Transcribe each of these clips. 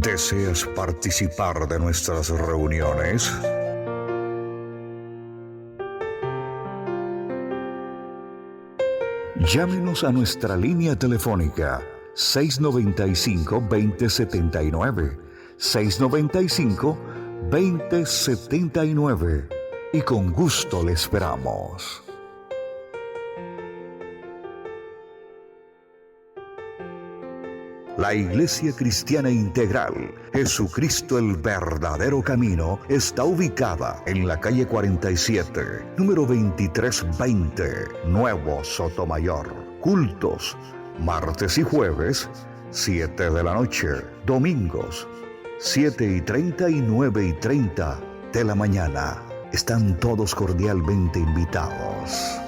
¿Deseas participar de nuestras reuniones? Llámenos a nuestra línea telefónica 695-2079, 695-2079, y con gusto le esperamos. La Iglesia Cristiana Integral, Jesucristo el verdadero camino, está ubicada en la calle 47, número 2320, Nuevo Sotomayor. Cultos, martes y jueves, 7 de la noche. Domingos, 7:30 y 9:30 de la mañana. Están todos cordialmente invitados.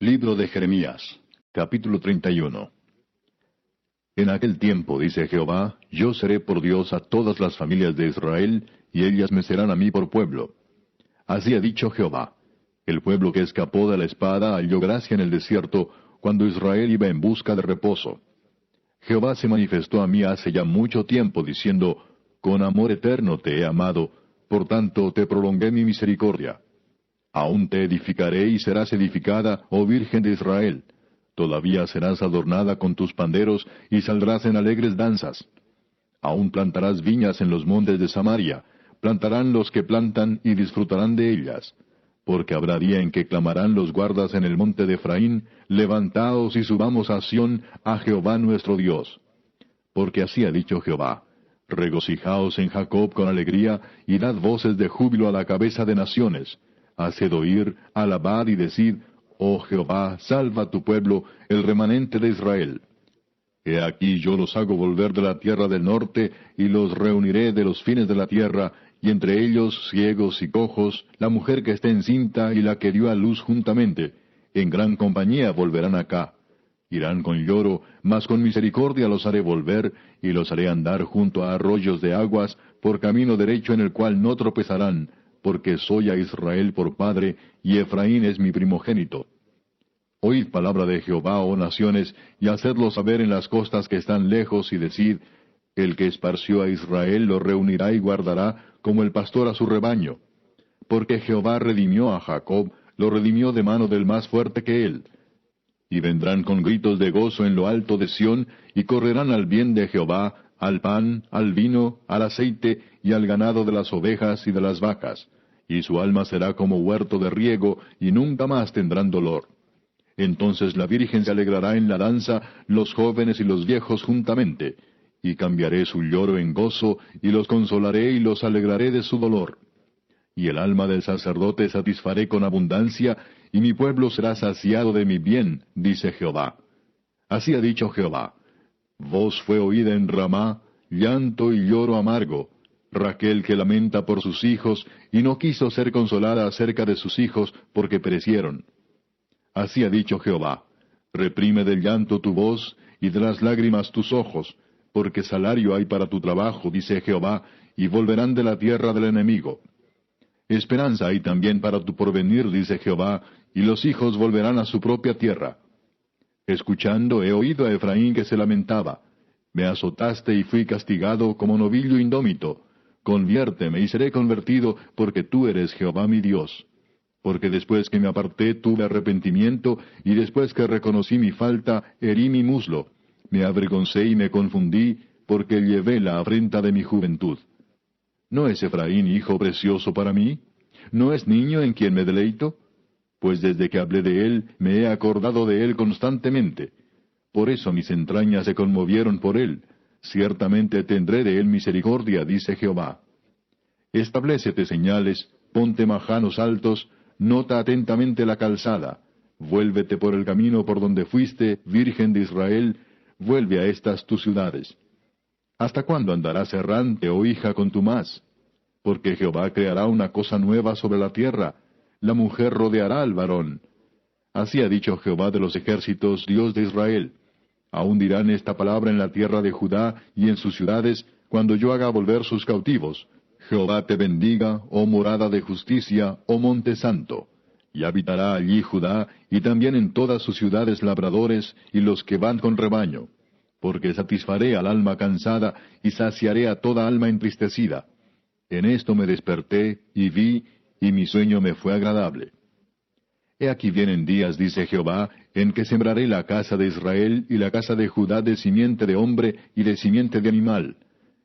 Libro de Jeremías, capítulo 31. En aquel tiempo, dice Jehová, yo seré por Dios a todas las familias de Israel, y ellas me serán a mí por pueblo. Así ha dicho Jehová: el pueblo que escapó de la espada halló gracia en el desierto, cuando Israel iba en busca de reposo. Jehová se manifestó a mí hace ya mucho tiempo, diciendo: con amor eterno te he amado, por tanto te prolongué mi misericordia. Aún te edificaré y serás edificada, oh Virgen de Israel. Todavía serás adornada con tus panderos y saldrás en alegres danzas. Aún plantarás viñas en los montes de Samaria, plantarán los que plantan y disfrutarán de ellas. Porque habrá día en que clamarán los guardas en el monte de Efraín: levantaos y subamos a Sión, a Jehová nuestro Dios. Porque así ha dicho Jehová: regocijaos en Jacob con alegría, y dad voces de júbilo a la cabeza de naciones. Haced oír, alabad y decid: oh Jehová, salva a tu pueblo, el remanente de Israel. He aquí yo los hago volver de la tierra del norte, y los reuniré de los fines de la tierra, y entre ellos ciegos y cojos, la mujer que está encinta y la que dio a luz juntamente. En gran compañía volverán acá. Irán con lloro, mas con misericordia los haré volver, y los haré andar junto a arroyos de aguas, por camino derecho en el cual no tropezarán, porque soy a Israel por padre, y Efraín es mi primogénito. Oíd palabra de Jehová, oh naciones, y hacedlo saber en las costas que están lejos, y decid: el que esparció a Israel lo reunirá y guardará, como el pastor a su rebaño. Porque Jehová redimió a Jacob, lo redimió de mano del más fuerte que él. Y vendrán con gritos de gozo en lo alto de Sión, y correrán al bien de Jehová, al pan, al vino, al aceite, y al ganado de las ovejas y de las vacas. Y su alma será como huerto de riego, y nunca más tendrán dolor. Entonces la Virgen se alegrará en la danza, los jóvenes y los viejos juntamente. Y cambiaré su lloro en gozo, y los consolaré y los alegraré de su dolor. Y el alma del sacerdote satisfaré con abundancia, y mi pueblo será saciado de mi bien, dice Jehová. Así ha dicho Jehová: voz fue oída en Ramá, llanto y lloro amargo, Raquel que lamenta por sus hijos, y no quiso ser consolada acerca de sus hijos, porque perecieron. Así ha dicho Jehová: reprime del llanto tu voz, y de las lágrimas tus ojos, porque salario hay para tu trabajo, dice Jehová, y volverán de la tierra del enemigo. Esperanza hay también para tu porvenir, dice Jehová, y los hijos volverán a su propia tierra. Escuchando he oído a Efraín que se lamentaba: me azotaste y fui castigado como novillo indómito. Conviérteme y seré convertido, porque tú eres Jehová mi Dios. Porque después que me aparté tuve arrepentimiento, y después que reconocí mi falta, herí mi muslo. Me avergoncé y me confundí, porque llevé la afrenta de mi juventud. ¿No es Efraín hijo precioso para mí? ¿No es niño en quien me deleito? Pues desde que hablé de él, me he acordado de él constantemente. Por eso mis entrañas se conmovieron por él. Ciertamente tendré de él misericordia, dice Jehová. Establécete señales, ponte majanos altos, nota atentamente la calzada. Vuélvete por el camino por donde fuiste, Virgen de Israel, vuelve a estas tus ciudades. ¿Hasta cuándo andarás errante, oh hija contumaz? Porque Jehová creará una cosa nueva sobre la tierra, la mujer rodeará al varón. Así ha dicho Jehová de los ejércitos, Dios de Israel. Aún dirán esta palabra en la tierra de Judá y en sus ciudades, cuando yo haga volver sus cautivos: Jehová te bendiga, oh morada de justicia, oh monte santo. Y habitará allí Judá, y también en todas sus ciudades labradores, y los que van con rebaño. Porque satisfaré al alma cansada, y saciaré a toda alma entristecida. En esto me desperté, y vi, y mi sueño me fue agradable. He aquí vienen días, dice Jehová, en que sembraré la casa de Israel y la casa de Judá de simiente de hombre y de simiente de animal.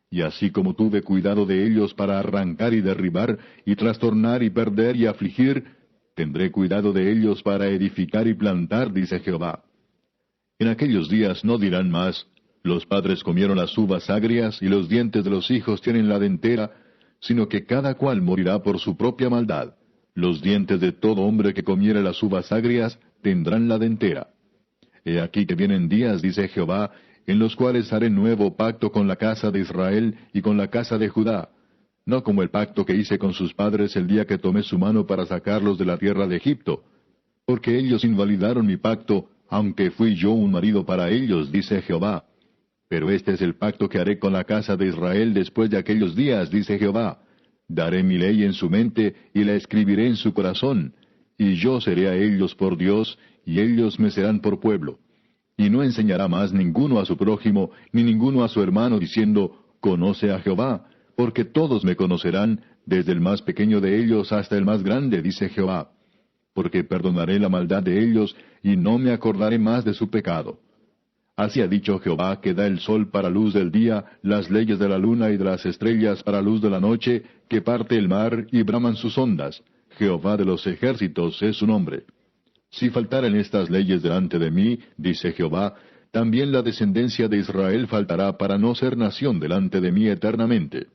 Y así como tuve cuidado de ellos para arrancar y derribar, y trastornar y perder y afligir, tendré cuidado de ellos para edificar y plantar, dice Jehová. En aquellos días no dirán más, los padres comieron las uvas agrias y los dientes de los hijos tienen la dentera, sino que cada cual morirá por su propia maldad. Los dientes de todo hombre que comiere las uvas agrias tendrán la dentera. He aquí que vienen días, dice Jehová, en los cuales haré nuevo pacto con la casa de Israel y con la casa de Judá, no como el pacto que hice con sus padres el día que tomé su mano para sacarlos de la tierra de Egipto, porque ellos invalidaron mi pacto, aunque fui yo un marido para ellos, dice Jehová. Pero este es el pacto que haré con la casa de Israel después de aquellos días, dice Jehová. Daré mi ley en su mente y la escribiré en su corazón, y yo seré a ellos por Dios, y ellos me serán por pueblo. Y no enseñará más ninguno a su prójimo, ni ninguno a su hermano, diciendo, conoce a Jehová, porque todos me conocerán, desde el más pequeño de ellos hasta el más grande, dice Jehová. Porque perdonaré la maldad de ellos, y no me acordaré más de su pecado. Así ha dicho Jehová, que da el sol para luz del día, las leyes de la luna y de las estrellas para luz de la noche, que parte el mar y braman sus ondas. Jehová de los ejércitos es su nombre. Si faltaren estas leyes delante de mí, dice Jehová, también la descendencia de Israel faltará para no ser nación delante de mí eternamente.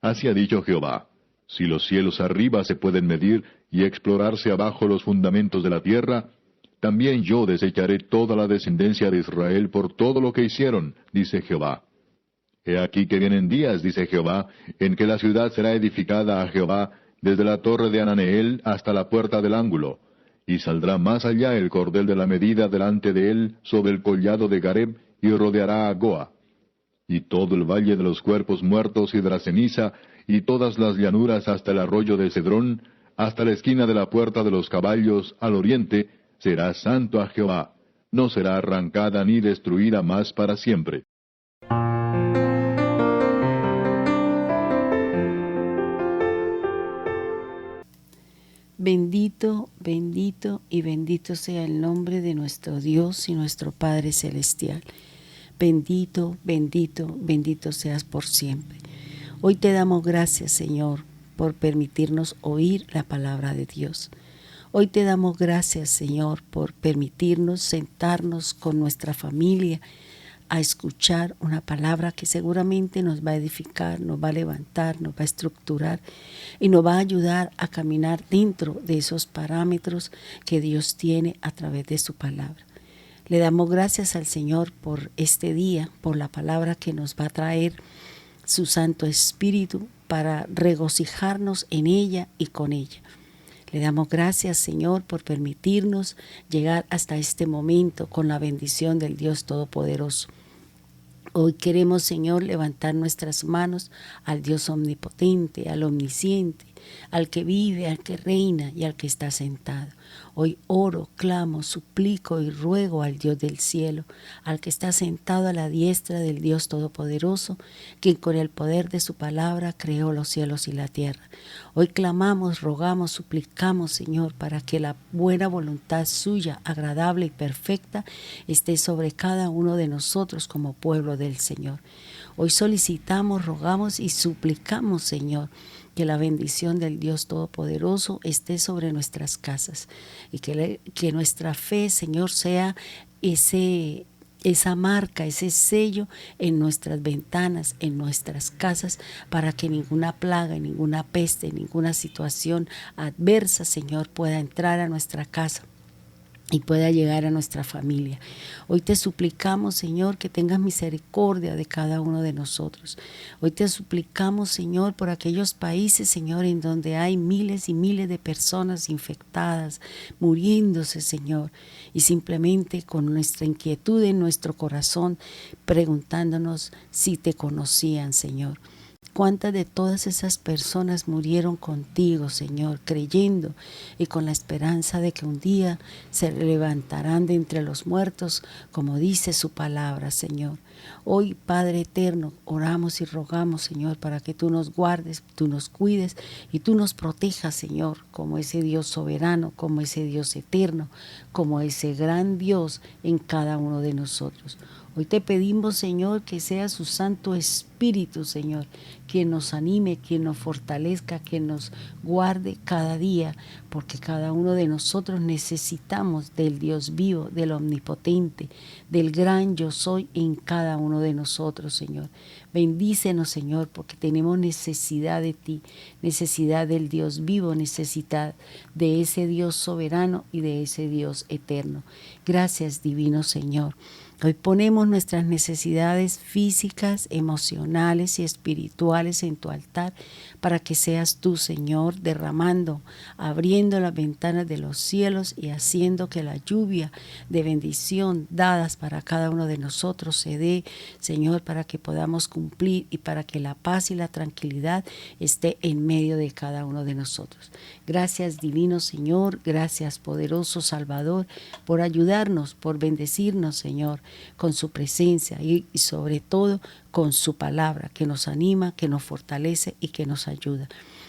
Así ha dicho Jehová, si los cielos arriba se pueden medir y explorarse abajo los fundamentos de la tierra, también yo desecharé toda la descendencia de Israel por todo lo que hicieron, dice Jehová. He aquí que vienen días, dice Jehová, en que la ciudad será edificada a Jehová desde la torre de Ananeel hasta la puerta del ángulo, y saldrá más allá el cordel de la medida delante de él sobre el collado de Gareb, y rodeará a Goa. Y todo el valle de los cuerpos muertos y de la ceniza, y todas las llanuras hasta el arroyo de Cedrón, hasta la esquina de la puerta de los caballos, al oriente, será santo a Jehová, no será arrancada ni destruida más para siempre. Bendito, bendito y bendito sea el nombre de nuestro Dios y nuestro Padre Celestial. Bendito, bendito, bendito seas por siempre. Hoy te damos gracias, Señor, por permitirnos oír la palabra de Dios. Hoy te damos gracias, Señor, por permitirnos sentarnos con nuestra familia a escuchar una palabra que seguramente nos va a edificar, nos va a levantar, nos va a estructurar y nos va a ayudar a caminar dentro de esos parámetros que Dios tiene a través de su palabra. Le damos gracias al Señor por este día, por la palabra que nos va a traer su Santo Espíritu para regocijarnos en ella y con ella. Le damos gracias, Señor, por permitirnos llegar hasta este momento con la bendición del Dios Todopoderoso. Hoy queremos, Señor, levantar nuestras manos al Dios omnipotente, al omnisciente, al que vive, al que reina y al que está sentado. Hoy oro, clamo, suplico y ruego al Dios del cielo, al que está sentado a la diestra del Dios Todopoderoso, quien con el poder de su palabra creó los cielos y la tierra. Hoy clamamos, rogamos, suplicamos, Señor, para que la buena voluntad suya, agradable y perfecta, esté sobre cada uno de nosotros como pueblo del Señor. Hoy solicitamos, rogamos y suplicamos, Señor, que la bendición del Dios Todopoderoso esté sobre nuestras casas y que nuestra fe, Señor, sea esa marca, ese sello en nuestras ventanas, en nuestras casas, para que ninguna plaga, ninguna peste, ninguna situación adversa, Señor, pueda entrar a nuestra casa y pueda llegar a nuestra familia. Hoy te suplicamos, Señor, que tengas misericordia de cada uno de nosotros. Hoy te suplicamos, Señor, por aquellos países, Señor, en donde hay miles y miles de personas infectadas, muriéndose, Señor, y simplemente con nuestra inquietud en nuestro corazón, preguntándonos si te conocían, Señor. ¿Cuántas de todas esas personas murieron contigo, Señor, creyendo y con la esperanza de que un día se levantarán de entre los muertos, como dice su palabra, Señor? Hoy, Padre eterno, oramos y rogamos, Señor, para que tú nos guardes, tú nos cuides y tú nos protejas, Señor, como ese Dios soberano, como ese Dios eterno, como ese gran Dios en cada uno de nosotros. Hoy te pedimos, Señor, que sea su Santo Espíritu, Señor, quien nos anime, quien nos fortalezca, quien nos guarde cada día, porque cada uno de nosotros necesitamos del Dios vivo, del Omnipotente, del gran yo soy en cada uno de nosotros, Señor. Bendícenos, Señor, porque tenemos necesidad de ti, necesidad del Dios vivo, necesidad de ese Dios soberano y de ese Dios eterno. Gracias, divino Señor. Hoy ponemos nuestras necesidades físicas, emocionales y espirituales en tu altar para que seas tú, Señor, derramando, abriendo las ventanas de los cielos y haciendo que la lluvia de bendición dadas para cada uno de nosotros se dé, Señor, para que podamos cumplir y para que la paz y la tranquilidad esté en medio de cada uno de nosotros. Gracias, divino Señor, gracias, poderoso Salvador, por ayudarnos, por bendecirnos, Señor, con su presencia y sobre todo con su palabra que nos anima, que nos fortalece y que nos ayuda.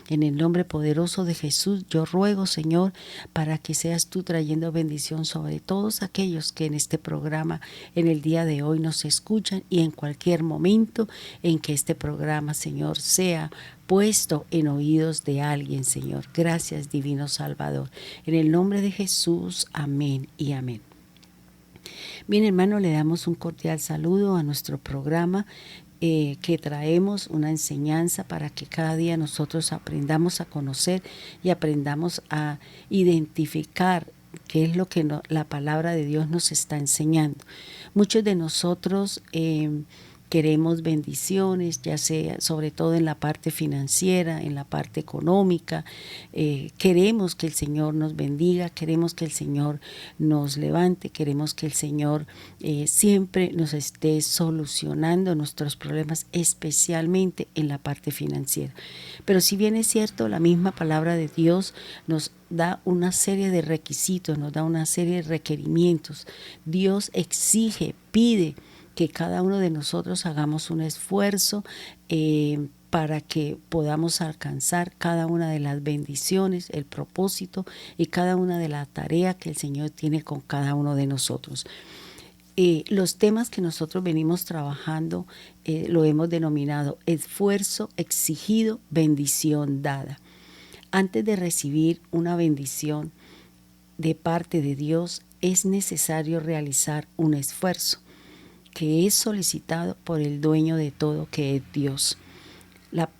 En el nombre poderoso de Jesús, yo ruego, Señor, para que seas tú trayendo bendición sobre todos aquellos que en este programa, en el día de hoy, nos escuchan y en cualquier momento en que este programa, Señor, sea puesto en oídos de alguien, Señor. Gracias, divino Salvador. En el nombre de Jesús, amén y amén. Bien, hermano, le damos un cordial saludo a nuestro programa que traemos una enseñanza para que cada día nosotros aprendamos a conocer y aprendamos a identificar qué es lo que la palabra de Dios nos está enseñando. Muchos de nosotros queremos bendiciones, ya sea sobre todo en la parte financiera, en la parte económica. Queremos que el Señor nos bendiga, queremos que el Señor nos levante, queremos que el Señor siempre nos esté solucionando nuestros problemas, especialmente en la parte financiera. Pero si bien es cierto, la misma palabra de Dios nos da una serie de requisitos, nos da una serie de requerimientos. Dios exige, pide que cada uno de nosotros hagamos un esfuerzo para que podamos alcanzar cada una de las bendiciones, el propósito y cada una de las tareas que el Señor tiene con cada uno de nosotros. Los temas que nosotros venimos trabajando lo hemos denominado esfuerzo exigido, bendición dada. Antes de recibir una bendición de parte de Dios, es necesario realizar un esfuerzo que es solicitado por el dueño de todo, que es Dios.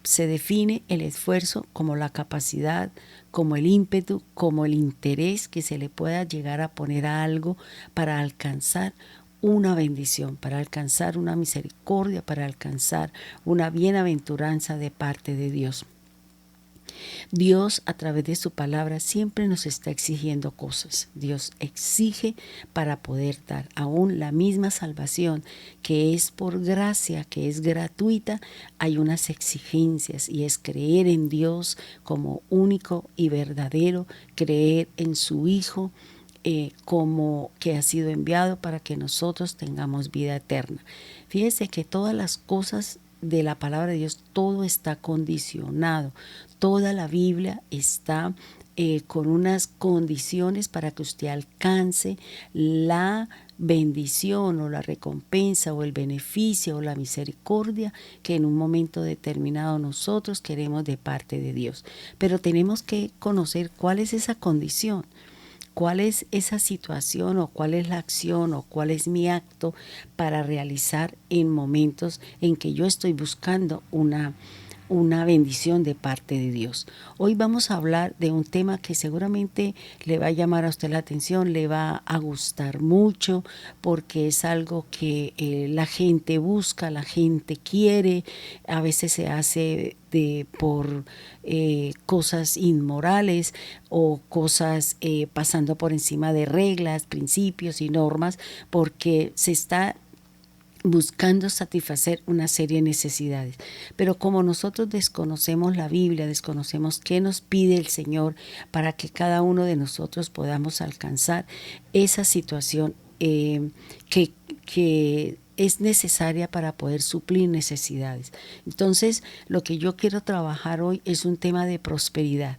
Se define el esfuerzo como la capacidad, como el ímpetu, como el interés que se le pueda llegar a poner a algo para alcanzar una bendición, para alcanzar una misericordia, para alcanzar una bienaventuranza de parte de Dios. Dios, a través de su palabra, siempre nos está exigiendo cosas. Dios exige para poder dar aún la misma salvación que es por gracia, que es gratuita. Hay unas exigencias y es creer en Dios como único y verdadero, creer en su Hijo como que ha sido enviado para que nosotros tengamos vida eterna. Fíjese que todas las cosas de la palabra de Dios, todo está condicionado. Toda la Biblia está con unas condiciones para que usted alcance la bendición o la recompensa o el beneficio o la misericordia que en un momento determinado nosotros queremos de parte de Dios. Pero tenemos que conocer cuál es esa condición. ¿Cuál es esa situación o cuál es la acción o cuál es mi acto para realizar en momentos en que yo estoy buscando una bendición de parte de Dios? Hoy vamos a hablar de un tema que seguramente le va a llamar a usted la atención, le va a gustar mucho porque es algo que la gente busca, la gente quiere, a veces se hace por cosas inmorales o cosas pasando por encima de reglas, principios y normas, porque se está buscando satisfacer una serie de necesidades. Pero como nosotros desconocemos la Biblia, desconocemos qué nos pide el Señor para que cada uno de nosotros podamos alcanzar esa situación que es necesaria para poder suplir necesidades. Entonces, lo que yo quiero trabajar hoy es un tema de prosperidad,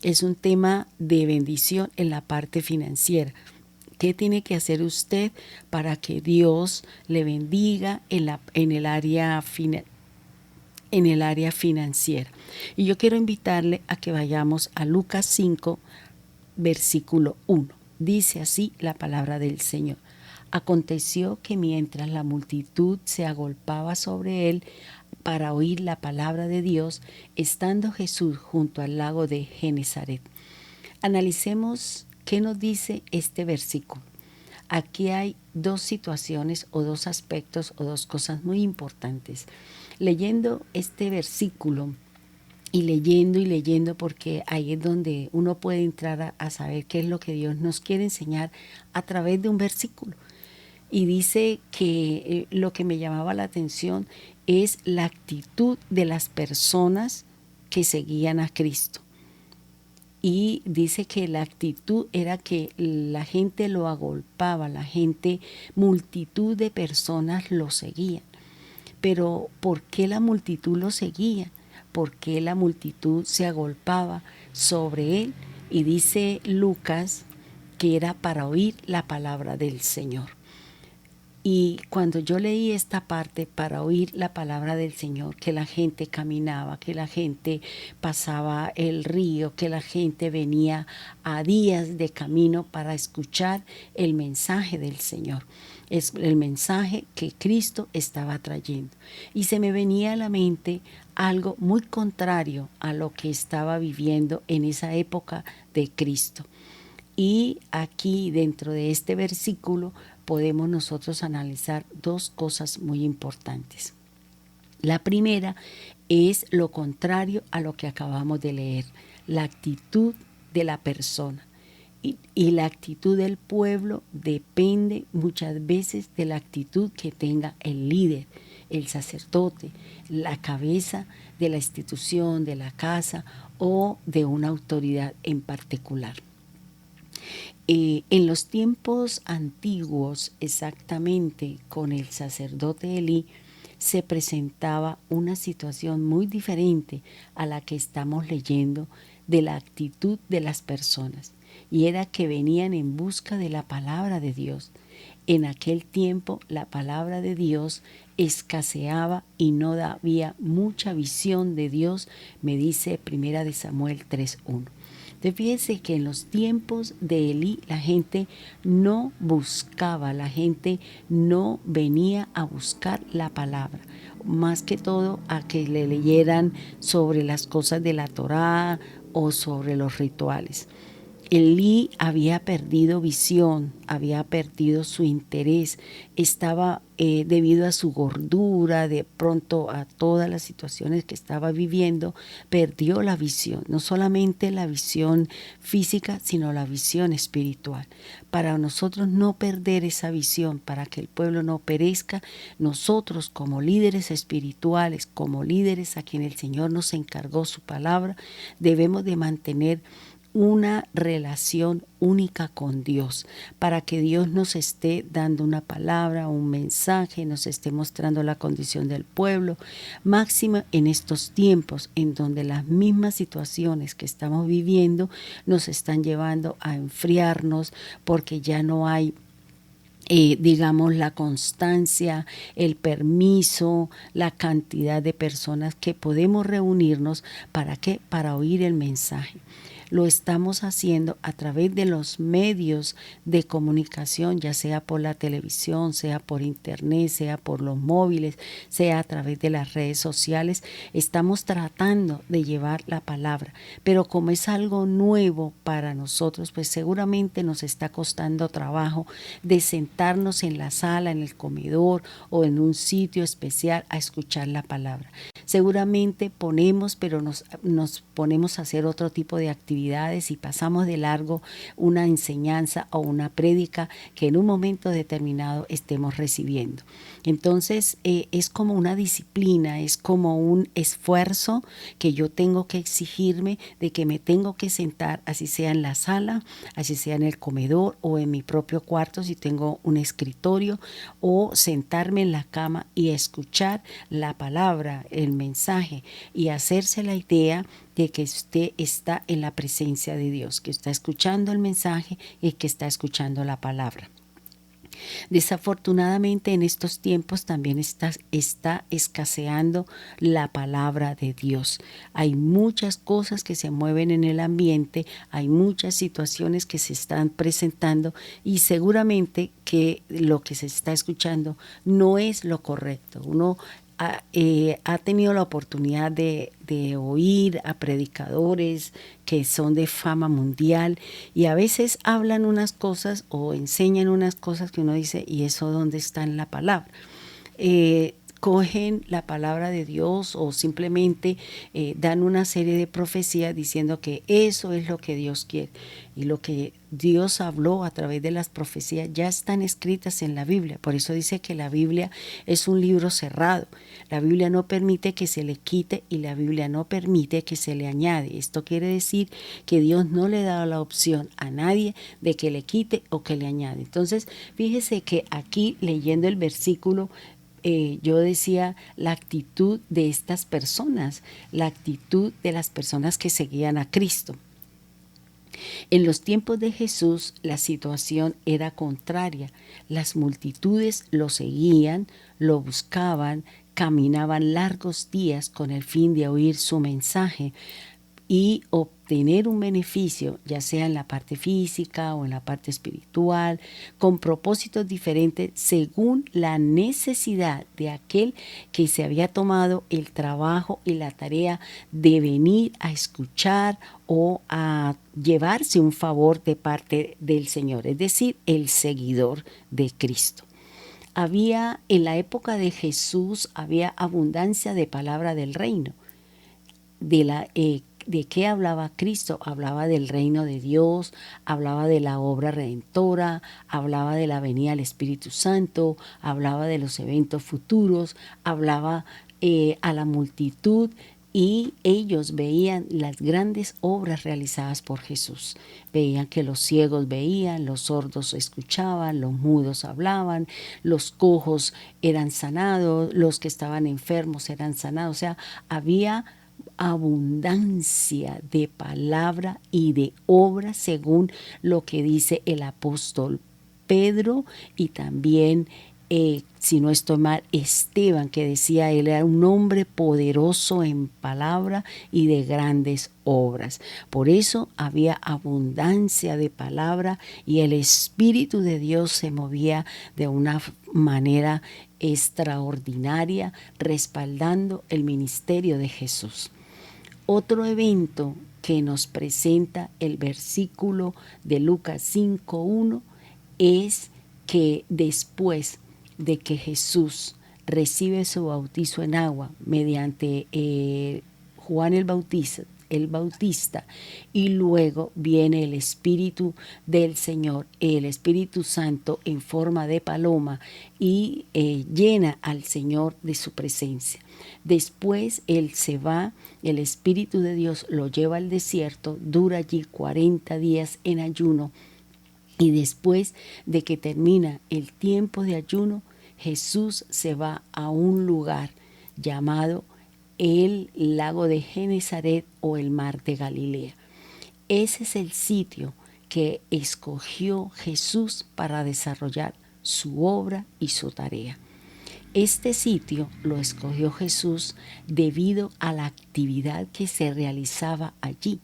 es un tema de bendición en la parte financiera. ¿Qué tiene que hacer usted para que Dios le bendiga en el área financiera? Y yo quiero invitarle a que vayamos a Lucas 5, versículo 1. Dice así la palabra del Señor. Aconteció que mientras la multitud se agolpaba sobre él para oír la palabra de Dios, estando Jesús junto al lago de Genesaret. Analicemos qué nos dice este versículo. Aquí hay dos situaciones o dos aspectos o dos cosas muy importantes. Leyendo este versículo y leyendo, porque ahí es donde uno puede entrar a saber qué es lo que Dios nos quiere enseñar a través de un versículo. Y dice que lo que me llamaba la atención es la actitud de las personas que seguían a Cristo. Y dice que la actitud era que la gente lo agolpaba, multitud de personas lo seguían. Pero ¿por qué la multitud lo seguía? ¿Por qué la multitud se agolpaba sobre él? Y dice Lucas que era para oír la palabra del Señor. Y cuando yo leí esta parte, para oír la palabra del Señor, que la gente caminaba, que la gente pasaba el río, que la gente venía a días de camino para escuchar el mensaje del Señor, es el mensaje que Cristo estaba trayendo. Y se me venía a la mente algo muy contrario a lo que estaba viviendo en esa época de Cristo. Y aquí dentro de este versículo podemos nosotros analizar dos cosas muy importantes. La primera es lo contrario a lo que acabamos de leer, la actitud de la persona. Y la actitud del pueblo depende muchas veces de la actitud que tenga el líder, el sacerdote, la cabeza de la institución, de la casa o de una autoridad en particular. En los tiempos antiguos, exactamente con el sacerdote Elí, se presentaba una situación muy diferente a la que estamos leyendo de la actitud de las personas, y era que venían en busca de la palabra de Dios. En aquel tiempo la palabra de Dios escaseaba y no había mucha visión de Dios, me dice 1 Samuel 3:1. Fíjense que en los tiempos de Elí la gente no buscaba, la gente no venía a buscar la palabra, más que todo a que le leyeran sobre las cosas de la Torá o sobre los rituales. Elí había perdido visión, había perdido su interés, estaba debido a su gordura, de pronto a todas las situaciones que estaba viviendo, perdió la visión, no solamente la visión física, sino la visión espiritual. Para nosotros no perder esa visión, para que el pueblo no perezca, nosotros como líderes espirituales, como líderes a quien el Señor nos encargó su palabra, debemos de mantener una relación única con Dios, para que Dios nos esté dando una palabra, un mensaje, nos esté mostrando la condición del pueblo, máximo en estos tiempos en donde las mismas situaciones que estamos viviendo nos están llevando a enfriarnos, porque ya no hay digamos la constancia, el permiso, la cantidad de personas que podemos reunirnos. ¿Para qué? Para oír el mensaje. Lo estamos haciendo a través de los medios de comunicación, ya sea por la televisión, sea por internet, sea por los móviles, sea a través de las redes sociales. Estamos tratando de llevar la palabra, pero como es algo nuevo para nosotros, pues seguramente nos está costando trabajo de sentarnos en la sala, en el comedor o en un sitio especial a escuchar la palabra. Seguramente ponemos, pero nos ponemos a hacer otro tipo de actividades actividades y pasamos de largo una enseñanza o una prédica que en un momento determinado estemos recibiendo. Entonces es como una disciplina, es como un esfuerzo que yo tengo que exigirme, de que me tengo que sentar, así sea en la sala, así sea en el comedor o en mi propio cuarto si tengo un escritorio, o sentarme en la cama y escuchar la palabra, el mensaje, y hacerse la idea de que usted está en la presencia de Dios, que está escuchando el mensaje y que está escuchando la palabra. Desafortunadamente en estos tiempos también está escaseando la palabra de Dios. Hay muchas cosas que se mueven en el ambiente, hay muchas situaciones que se están presentando y seguramente que lo que se está escuchando no es lo correcto. Uno ha tenido la oportunidad de oír a predicadores que son de fama mundial y a veces hablan unas cosas o enseñan unas cosas que uno dice, ¿y eso dónde está en la palabra? Cogen la palabra de Dios o simplemente dan una serie de profecías diciendo que eso es lo que Dios quiere. Y lo que Dios habló a través de las profecías ya están escritas en la Biblia. Por eso dice que la Biblia es un libro cerrado. La Biblia no permite que se le quite y la Biblia no permite que se le añade. Esto quiere decir que Dios no le da la opción a nadie de que le quite o que le añade. Entonces, fíjese que aquí leyendo el versículo, yo decía la actitud de estas personas, la actitud de las personas que seguían a Cristo. En los tiempos de Jesús la situación era contraria. Las multitudes lo seguían, lo buscaban, caminaban largos días con el fin de oír su mensaje y obtener un beneficio, ya sea en la parte física o en la parte espiritual, con propósitos diferentes según la necesidad de aquel que se había tomado el trabajo y la tarea de venir a escuchar o a llevarse un favor de parte del Señor, es decir, el seguidor de Cristo. Había en la época de Jesús, había abundancia de palabra del reino, ¿de qué hablaba Cristo? Hablaba del reino de Dios, hablaba de la obra redentora, hablaba de la venida del Espíritu Santo, hablaba de los eventos futuros, hablaba a la multitud y ellos veían las grandes obras realizadas por Jesús. Veían que los ciegos veían, los sordos escuchaban, los mudos hablaban, los cojos eran sanados, los que estaban enfermos eran sanados. O sea, había abundancia de palabra y de obra según lo que dice el apóstol Pedro y también, si no estoy mal, Esteban, que decía él era un hombre poderoso en palabra y de grandes obras. Por eso había abundancia de palabra y el Espíritu de Dios se movía de una manera extraordinaria, respaldando el ministerio de Jesús. Otro evento que nos presenta el versículo de Lucas 5:1 es que después de que Jesús recibe su bautizo en agua mediante Juan el Bautista, y luego viene el Espíritu del Señor, el Espíritu Santo en forma de paloma y llena al Señor de su presencia. Después Él se va, el Espíritu de Dios lo lleva al desierto, dura allí 40 días en ayuno y después de que termina el tiempo de ayuno, Jesús se va a un lugar llamado el lago de Genesaret o el mar de Galilea. Ese es el sitio que escogió Jesús para desarrollar su obra y su tarea. Este sitio lo escogió Jesús debido a la actividad que se realizaba allí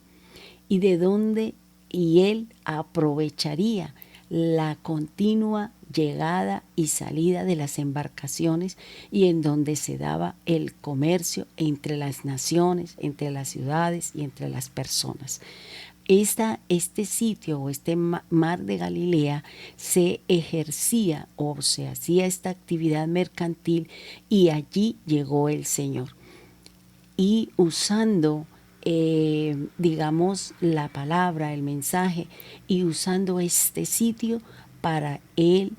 y de donde él aprovecharía la continua llegada y salida de las embarcaciones y en donde se daba el comercio entre las naciones, entre las ciudades y entre las personas. Este sitio o este mar de Galilea se ejercía o se hacía esta actividad mercantil y allí llegó el Señor. Y usando digamos, la palabra, el mensaje, y usando este sitio para él,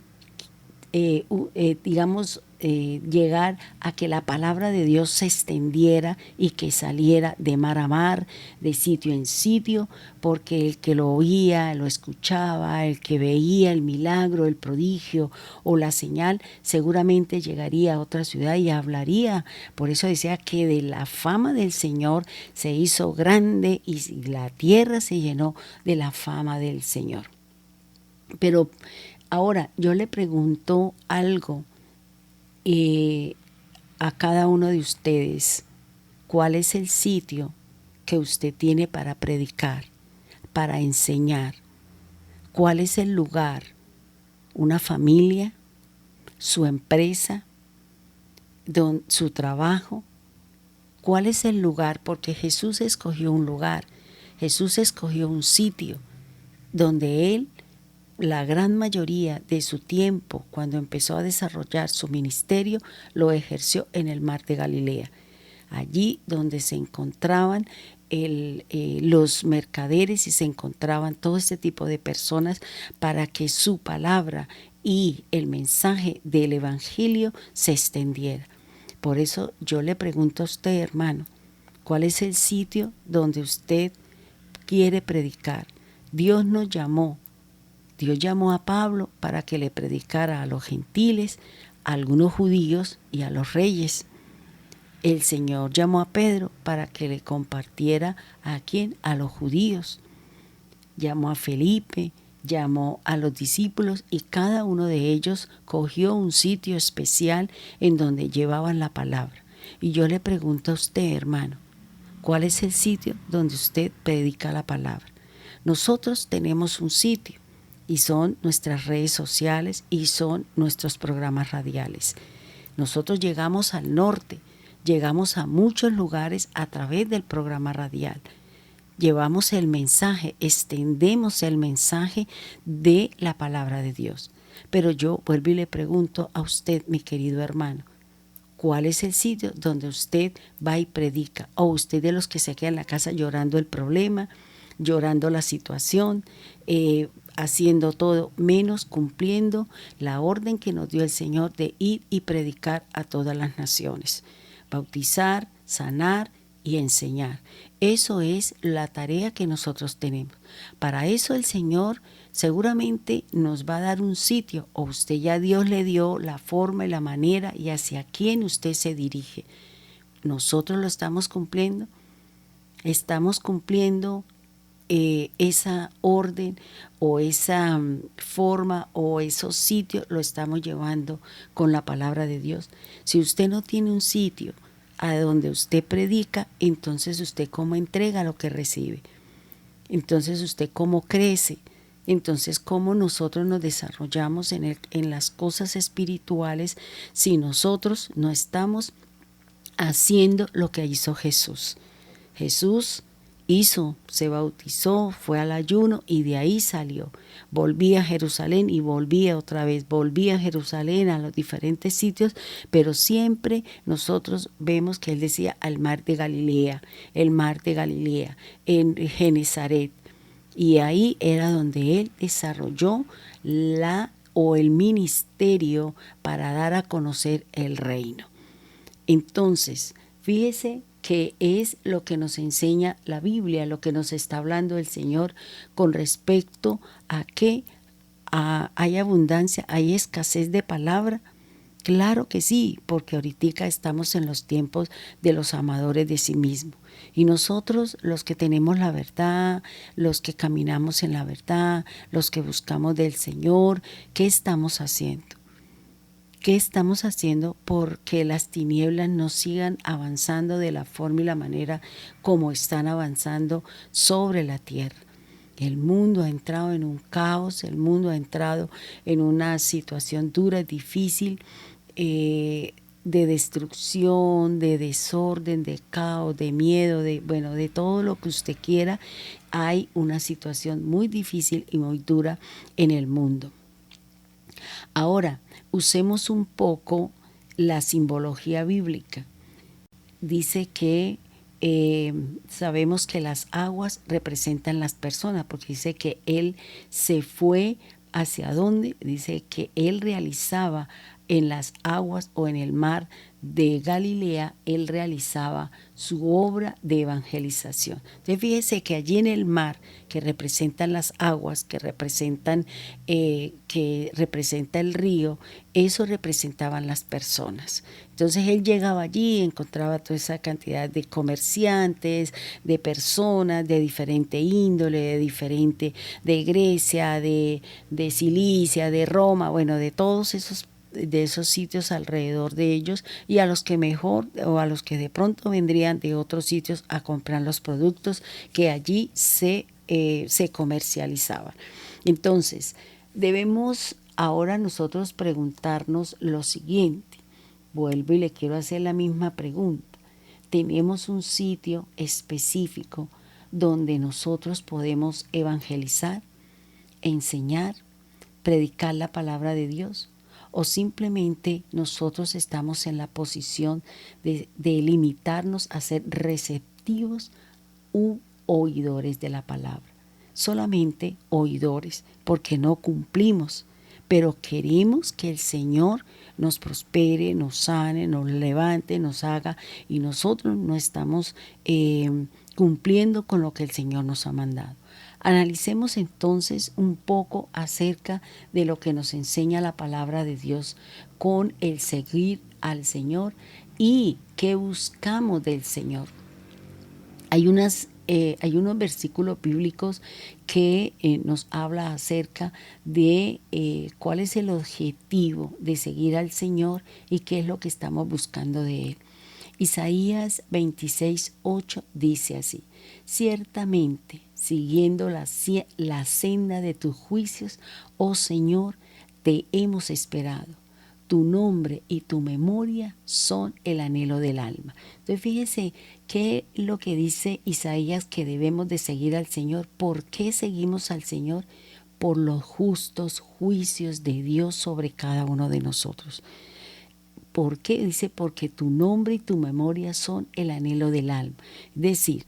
llegar a que la palabra de Dios se extendiera y que saliera de mar a mar, de sitio en sitio, porque el que lo oía, lo escuchaba, el que veía el milagro, el prodigio o la señal, seguramente llegaría a otra ciudad y hablaría. Por eso decía que de la fama del Señor se hizo grande y la tierra se llenó de la fama del Señor. Pero ahora yo le pregunto algo a cada uno de ustedes. ¿Cuál es el sitio que usted tiene para predicar, para enseñar? ¿Cuál es el lugar? ¿Una familia? ¿Su empresa? ¿Su trabajo? ¿Cuál es el lugar? Porque Jesús escogió un lugar, Jesús escogió un sitio donde Él, la gran mayoría de su tiempo, cuando empezó a desarrollar su ministerio, lo ejerció en el mar de Galilea. Allí donde se encontraban los mercaderes y se encontraban todo este tipo de personas para que su palabra y el mensaje del evangelio se extendiera. Por eso yo le pregunto a usted, hermano, ¿cuál es el sitio donde usted quiere predicar? Dios nos llamó. Dios llamó a Pablo para que le predicara a los gentiles, a algunos judíos y a los reyes. El Señor llamó a Pedro para que le compartiera ¿a quién? A los judíos. Llamó a Felipe, llamó a los discípulos y cada uno de ellos cogió un sitio especial en donde llevaban la palabra. Y yo le pregunto a usted, hermano, ¿cuál es el sitio donde usted predica la palabra? Nosotros tenemos un sitio y son nuestras redes sociales y son nuestros programas radiales. Nosotros llegamos al norte, llegamos a muchos lugares a través del programa radial. Llevamos el mensaje, extendemos el mensaje de la palabra de Dios. Pero yo vuelvo y le pregunto a usted, mi querido hermano, ¿cuál es el sitio donde usted va y predica? O usted de los que se queda en la casa llorando el problema, llorando la situación, haciendo todo menos cumpliendo la orden que nos dio el Señor de ir y predicar a todas las naciones, bautizar, sanar y enseñar. Eso es la tarea que nosotros tenemos. Para eso el Señor seguramente nos va a dar un sitio, o usted ya Dios le dio la forma y la manera y hacia quién usted se dirige. Nosotros lo estamos cumpliendo esa orden o esa forma o esos sitios lo estamos llevando con la palabra de Dios. Si usted no tiene un sitio a donde usted predica, entonces usted cómo entrega lo que recibe, entonces usted cómo crece, entonces cómo nosotros nos desarrollamos en las cosas espirituales si nosotros no estamos haciendo lo que hizo Jesús. Jesús se bautizó, fue al ayuno y de ahí salió. Volvía a Jerusalén y volvía otra vez, volvía a Jerusalén, a los diferentes sitios, pero siempre nosotros vemos que él decía al mar de Galilea, el mar de Galilea, en Genezaret. Y ahí era donde él desarrolló el ministerio para dar a conocer el reino. Entonces, fíjese que es lo que nos enseña la Biblia, lo que nos está hablando el Señor con respecto a que hay abundancia, hay escasez de palabra. Claro que sí, porque ahorita estamos en los tiempos de los amadores de sí mismos. Y nosotros, los que tenemos la verdad, los que caminamos en la verdad, los que buscamos del Señor, ¿qué estamos haciendo? ¿Qué estamos haciendo porque las tinieblas no sigan avanzando de la forma y la manera como están avanzando sobre la tierra? El mundo ha entrado en un caos, el mundo ha entrado en una situación dura, difícil, de destrucción, de desorden, de caos, de miedo, de todo lo que usted quiera. Hay una situación muy difícil y muy dura en el mundo. Ahora, usemos un poco la simbología bíblica. Dice que sabemos que las aguas representan las personas, porque dice que Él se fue hacia dónde, dice que Él realizaba en las aguas o en el mar de Galilea, Él realizaba su obra de evangelización. Entonces fíjese que allí en el mar, que representan las aguas, que representa el río, eso representaban las personas. Entonces Él llegaba allí y encontraba toda esa cantidad de comerciantes, de personas de diferente índole, de Grecia, de Cilicia, de Roma, bueno, de todos esos sitios alrededor de ellos, y a los que mejor o a los que de pronto vendrían de otros sitios a comprar los productos que allí se comercializaban. Entonces, debemos ahora nosotros preguntarnos lo siguiente. Vuelvo y le quiero hacer la misma pregunta. ¿Tenemos un sitio específico donde nosotros podemos evangelizar, enseñar, predicar la palabra de Dios? ¿O simplemente nosotros estamos en la posición de limitarnos a ser receptivos u oidores de la palabra? Solamente oidores, porque no cumplimos, pero queremos que el Señor nos prospere, nos sane, nos levante, nos haga, y nosotros no estamos cumpliendo con lo que el Señor nos ha mandado. Analicemos entonces un poco acerca de lo que nos enseña la palabra de Dios con el seguir al Señor y qué buscamos del Señor. Hay unos versículos bíblicos que nos habla acerca de cuál es el objetivo de seguir al Señor y qué es lo que estamos buscando de Él. Isaías 26:8 dice así: ciertamente, siguiendo la senda de tus juicios, oh Señor, te hemos esperado. Tu nombre y tu memoria son el anhelo del alma. Entonces fíjese qué es lo que dice Isaías, que debemos de seguir al Señor. ¿Por qué seguimos al Señor? Por los justos juicios de Dios sobre cada uno de nosotros. ¿Por qué? Dice, porque tu nombre y tu memoria son el anhelo del alma. Es decir,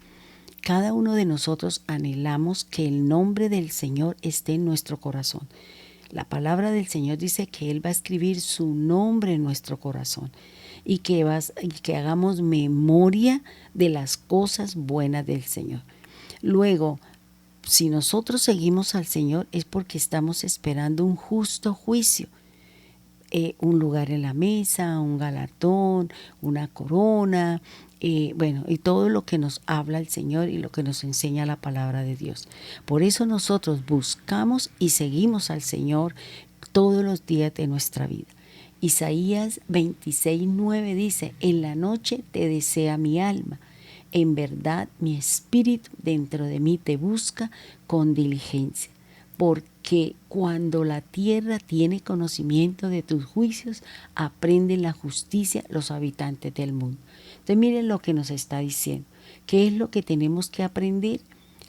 cada uno de nosotros anhelamos que el nombre del Señor esté en nuestro corazón. La palabra del Señor dice que Él va a escribir su nombre en nuestro corazón y que hagamos memoria de las cosas buenas del Señor. Luego, si nosotros seguimos al Señor es porque estamos esperando un justo juicio. Un lugar en la mesa, un galardón, una corona, y todo lo que nos habla el Señor y lo que nos enseña la palabra de Dios. Por eso nosotros buscamos y seguimos al Señor todos los días de nuestra vida. Isaías 26:9 dice: en la noche te desea mi alma, en verdad mi espíritu dentro de mí te busca con diligencia. Porque cuando la tierra tiene conocimiento de tus juicios, aprenden la justicia los habitantes del mundo. Entonces miren lo que nos está diciendo. ¿Qué es lo que tenemos que aprender?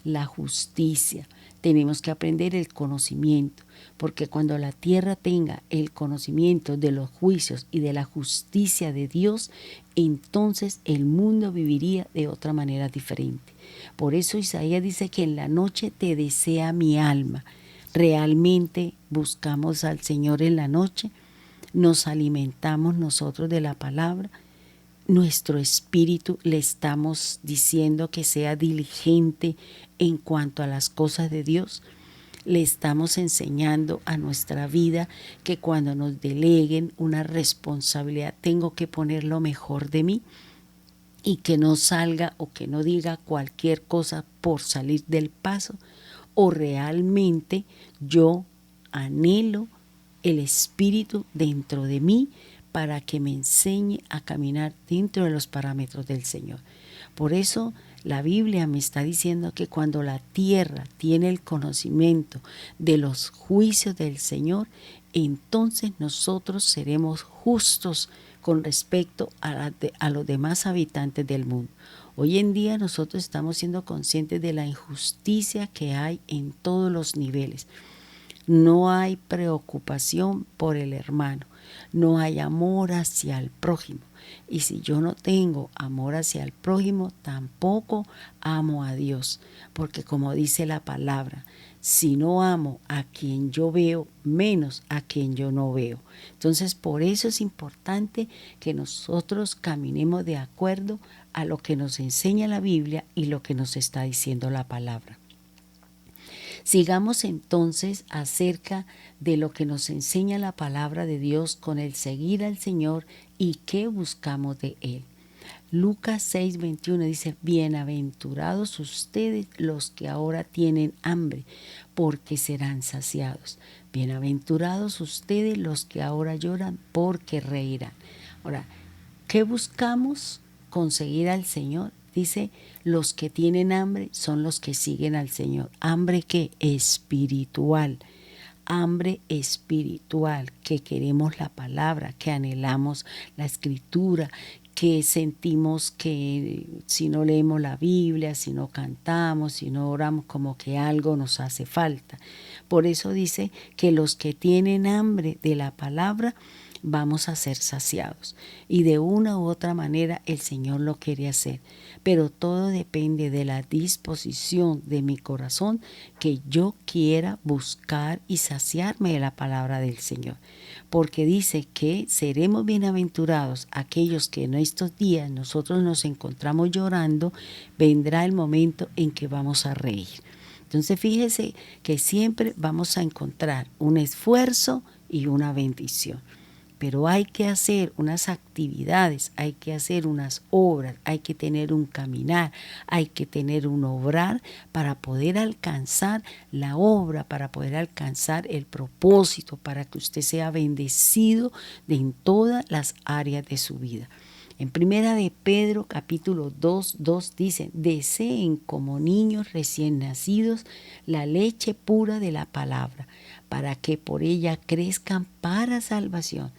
La justicia. Tenemos que aprender el conocimiento, porque cuando la tierra tenga el conocimiento de los juicios y de la justicia de Dios, entonces el mundo viviría de otra manera diferente. Por eso Isaías dice que en la noche te desea mi alma. ¿Realmente buscamos al Señor en la noche? ¿Nos alimentamos nosotros de la palabra? Nuestro espíritu le estamos diciendo que sea diligente en cuanto a las cosas de Dios. Le estamos enseñando a nuestra vida que cuando nos deleguen una responsabilidad tengo que poner lo mejor de mí y que no salga o que no diga cualquier cosa por salir del paso. O realmente yo anhelo el Espíritu dentro de mí para que me enseñe a caminar dentro de los parámetros del Señor. Por eso la Biblia me está diciendo que cuando la tierra tiene el conocimiento de los juicios del Señor, entonces nosotros seremos justos con respecto a los demás habitantes del mundo. Hoy en día nosotros estamos siendo conscientes de la injusticia que hay en todos los niveles. No hay preocupación por el hermano, no hay amor hacia el prójimo. Y si yo no tengo amor hacia el prójimo, tampoco amo a Dios. Porque como dice la palabra, si no amo a quien yo veo, menos a quien yo no veo. Entonces, por eso es importante que nosotros caminemos de acuerdo a lo que nos enseña la Biblia y lo que nos está diciendo la palabra. Sigamos entonces acerca de lo que nos enseña la palabra de Dios con el seguir al Señor y qué buscamos de Él. Lucas 6:21 dice, bienaventurados ustedes los que ahora tienen hambre, porque serán saciados. Bienaventurados ustedes los que ahora lloran, porque reirán. Ahora, ¿qué buscamos conseguir al Señor? Dice, los que tienen hambre son los que siguen al Señor. ¿Hambre qué? Espiritual. Hambre espiritual, que queremos la palabra, que anhelamos la escritura, que sentimos que si no leemos la Biblia, si no cantamos, si no oramos, como que algo nos hace falta. Por eso dice que los que tienen hambre de la palabra vamos a ser saciados. Y de una u otra manera el Señor lo quiere hacer. Pero todo depende de la disposición de mi corazón, que yo quiera buscar y saciarme de la palabra del Señor. Porque dice que seremos bienaventurados aquellos que en estos días nosotros nos encontramos llorando, vendrá el momento en que vamos a reír. Entonces fíjese que siempre vamos a encontrar un esfuerzo y una bendición. Pero hay que hacer unas actividades, hay que hacer unas obras, hay que tener un caminar, hay que tener un obrar para poder alcanzar la obra, para poder alcanzar el propósito, para que usted sea bendecido en todas las áreas de su vida. En Primera de Pedro, capítulo 2:2 dice, deseen como niños recién nacidos la leche pura de la palabra, para que por ella crezcan para salvación,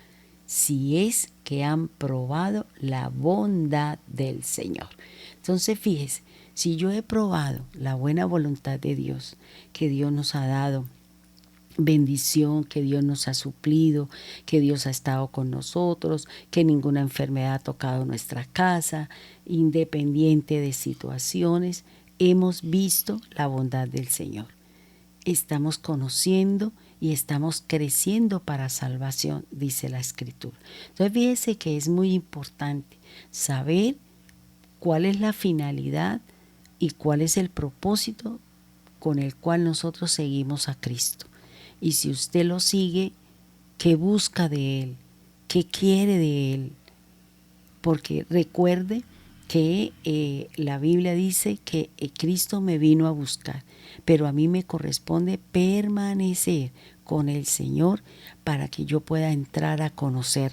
si es que han probado la bondad del Señor. Entonces fíjese, si yo he probado la buena voluntad de Dios, que Dios nos ha dado bendición, que Dios nos ha suplido, que Dios ha estado con nosotros, que ninguna enfermedad ha tocado nuestra casa, independiente de situaciones, hemos visto la bondad del Señor. Estamos conociendo y estamos creciendo para salvación, dice la Escritura. Entonces fíjese que es muy importante saber cuál es la finalidad y cuál es el propósito con el cual nosotros seguimos a Cristo. Y si usted lo sigue, ¿qué busca de Él? ¿Qué quiere de Él? Porque recuerde que la Biblia dice que Cristo me vino a buscar, pero a mí me corresponde permanecer con el Señor para que yo pueda entrar a conocer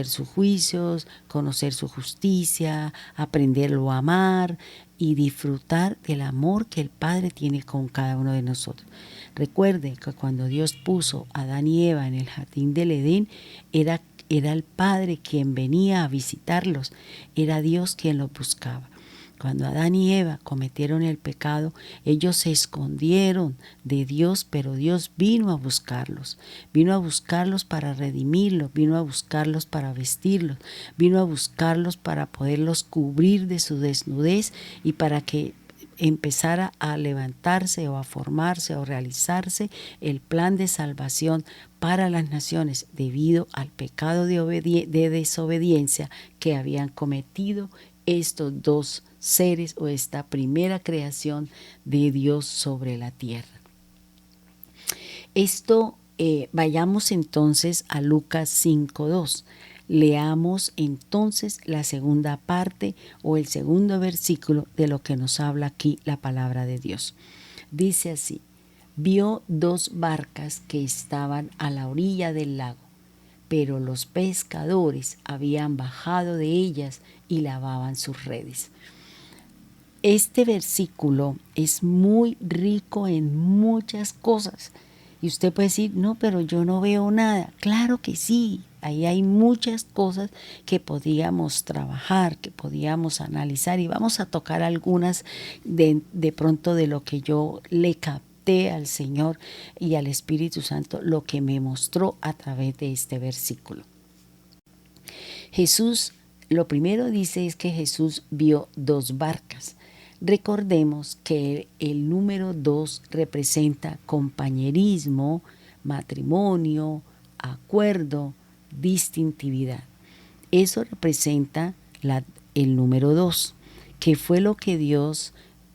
sus juicios, conocer su justicia, aprenderlo a amar y disfrutar del amor que el Padre tiene con cada uno de nosotros. Recuerden que cuando Dios puso a Adán y Eva en el jardín del Edén, era el Padre quien venía a visitarlos, era Dios quien los buscaba. Cuando Adán y Eva cometieron el pecado, ellos se escondieron de Dios, pero Dios vino a buscarlos para redimirlos, vino a buscarlos para vestirlos, vino a buscarlos para poderlos cubrir de su desnudez y para que empezara a levantarse o a formarse o realizarse el plan de salvación para las naciones debido al pecado de desobediencia que habían cometido estos dos seres o esta primera creación de Dios sobre la tierra. Vayamos entonces a Lucas 5:2. Leamos entonces la segunda parte o el segundo versículo de lo que nos habla aquí la palabra de Dios. Dice así: vio 2 barcas que estaban a la orilla del lago, pero los pescadores habían bajado de ellas y lavaban sus redes. Este versículo es muy rico en muchas cosas. Y usted puede decir, no, pero yo no veo nada. Claro que sí, ahí hay muchas cosas que podíamos trabajar, que podíamos analizar. Y vamos a tocar algunas de pronto de lo que yo le capté al Señor y al Espíritu Santo, lo que me mostró a través de este versículo. Jesús, lo primero dice es que Jesús vio 2 barcas. Recordemos que el número 2 representa compañerismo, matrimonio, acuerdo, distintividad. Eso representa el número 2, que fue lo que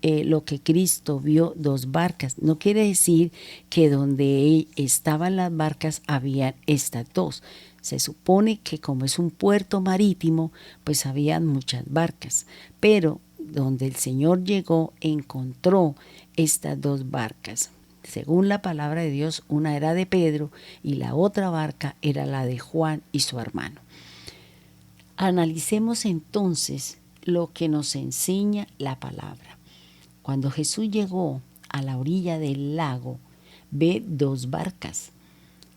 lo que Cristo vio 2 barcas. No quiere decir que donde estaban las barcas había estas 2. Se supone que como es un puerto marítimo, pues habían muchas barcas, pero donde el Señor llegó encontró estas 2 barcas. Según la palabra de Dios, una era de Pedro y la otra barca era la de Juan y su hermano. Analicemos entonces lo que nos enseña la palabra. Cuando Jesús llegó a la orilla del lago, ve 2 barcas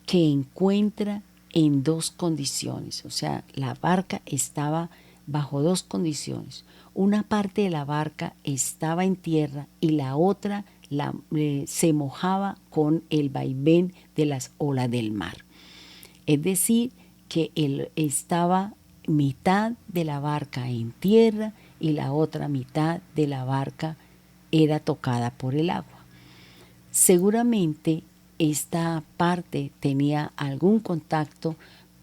que encuentra en 2 condiciones. O sea, la barca estaba bajo 2 condiciones. Una parte de la barca estaba en tierra y la otra se mojaba con el vaivén de las olas del mar. Es decir, que él estaba mitad de la barca en tierra y la otra mitad de la barca era tocada por el agua. Seguramente esta parte tenía algún contacto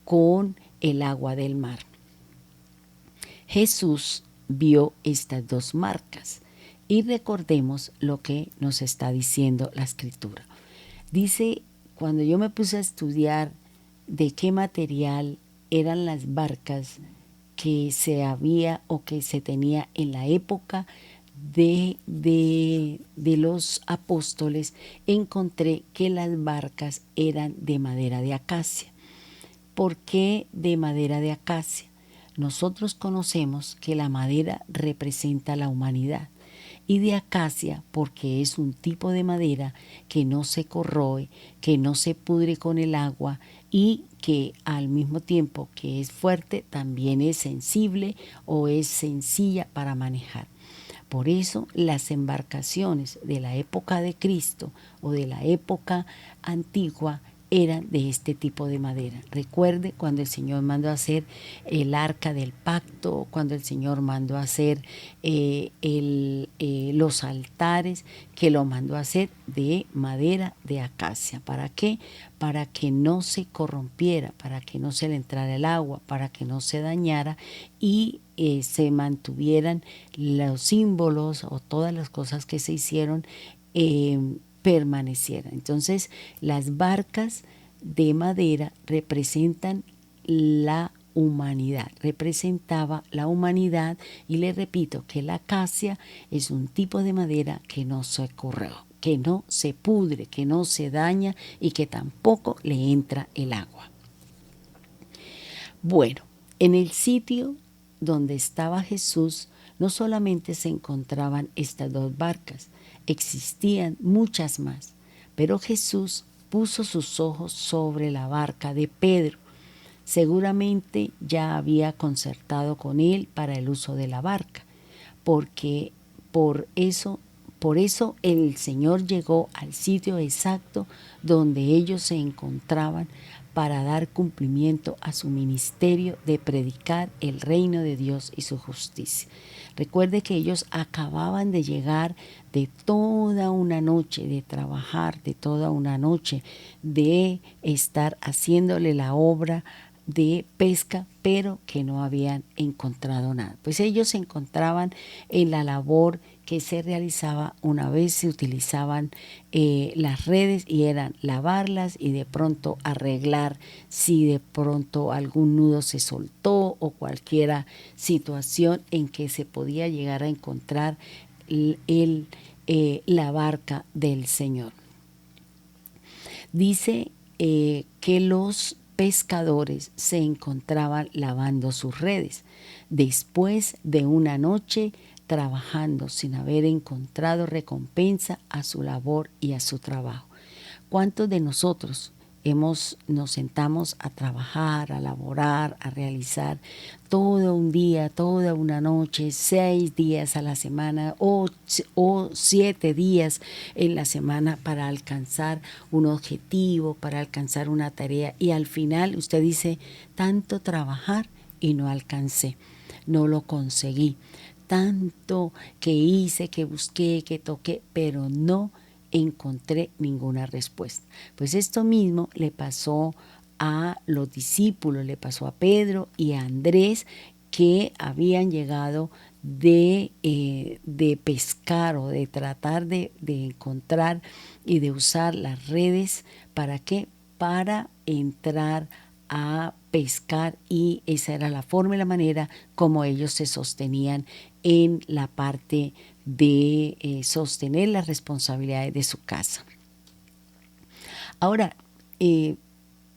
con el agua del mar. Jesús vio estas 2 marcas y recordemos lo que nos está diciendo la Escritura. Dice, cuando yo me puse a estudiar de qué material eran las barcas que se había o que se tenía en la época de los apóstoles, encontré que las barcas eran de madera de acacia. ¿Por qué de madera de acacia? Nosotros conocemos que la madera representa la humanidad y de acacia porque es un tipo de madera que no se corroe, que no se pudre con el agua y que al mismo tiempo que es fuerte también es sensible o es sencilla para manejar. Por eso las embarcaciones de la época de Cristo o de la época antigua eran de este tipo de madera. Recuerde cuando el Señor mandó a hacer el arca del pacto, cuando el Señor mandó a hacer los altares, que lo mandó a hacer de madera de acacia. ¿Para qué? Para que no se corrompiera, para que no se le entrara el agua, para que no se dañara y se mantuvieran los símbolos o todas las cosas que se hicieron permanecieran. Entonces, las barcas de madera representan la humanidad, representaba la humanidad y le repito que la acacia es un tipo de madera que no se corroe, que no se pudre, que no se daña y que tampoco le entra el agua. Bueno, en el sitio donde estaba Jesús no solamente se encontraban estas 2 barcas, existían muchas más, pero Jesús puso sus ojos sobre la barca de Pedro. Seguramente ya había concertado con él para el uso de la barca, porque por eso el Señor llegó al sitio exacto donde ellos se encontraban para dar cumplimiento a su ministerio de predicar el reino de Dios y su justicia. Recuerde que ellos acababan de llegar de toda una noche de trabajar, de toda una noche de estar haciéndole la obra de pesca, pero que no habían encontrado nada. Pues ellos se encontraban en la labor que se realizaba una vez se utilizaban las redes y eran lavarlas y de pronto arreglar si de pronto algún nudo se soltó o cualquier situación en que se podía llegar a encontrar la barca del Señor. Dice que los pescadores se encontraban lavando sus redes después de una noche trabajando sin haber encontrado recompensa a su labor y a su trabajo. ¿Cuántos de nosotros nos sentamos a trabajar, a laborar, a realizar todo un día, toda una noche, 6 días a la semana o 7 días en la semana para alcanzar un objetivo, para alcanzar una tarea y al final usted dice tanto trabajar y no alcancé, no lo conseguí. Tanto que hice, que busqué, que toqué, pero no encontré ninguna respuesta. Pues esto mismo le pasó a los discípulos, le pasó a Pedro y a Andrés, que habían llegado de pescar o de tratar de encontrar y de usar las redes. ¿Para qué? Para entrar a pescar, y esa era la forma y la manera como ellos se sostenían en la parte de sostener las responsabilidades de su casa. Ahora,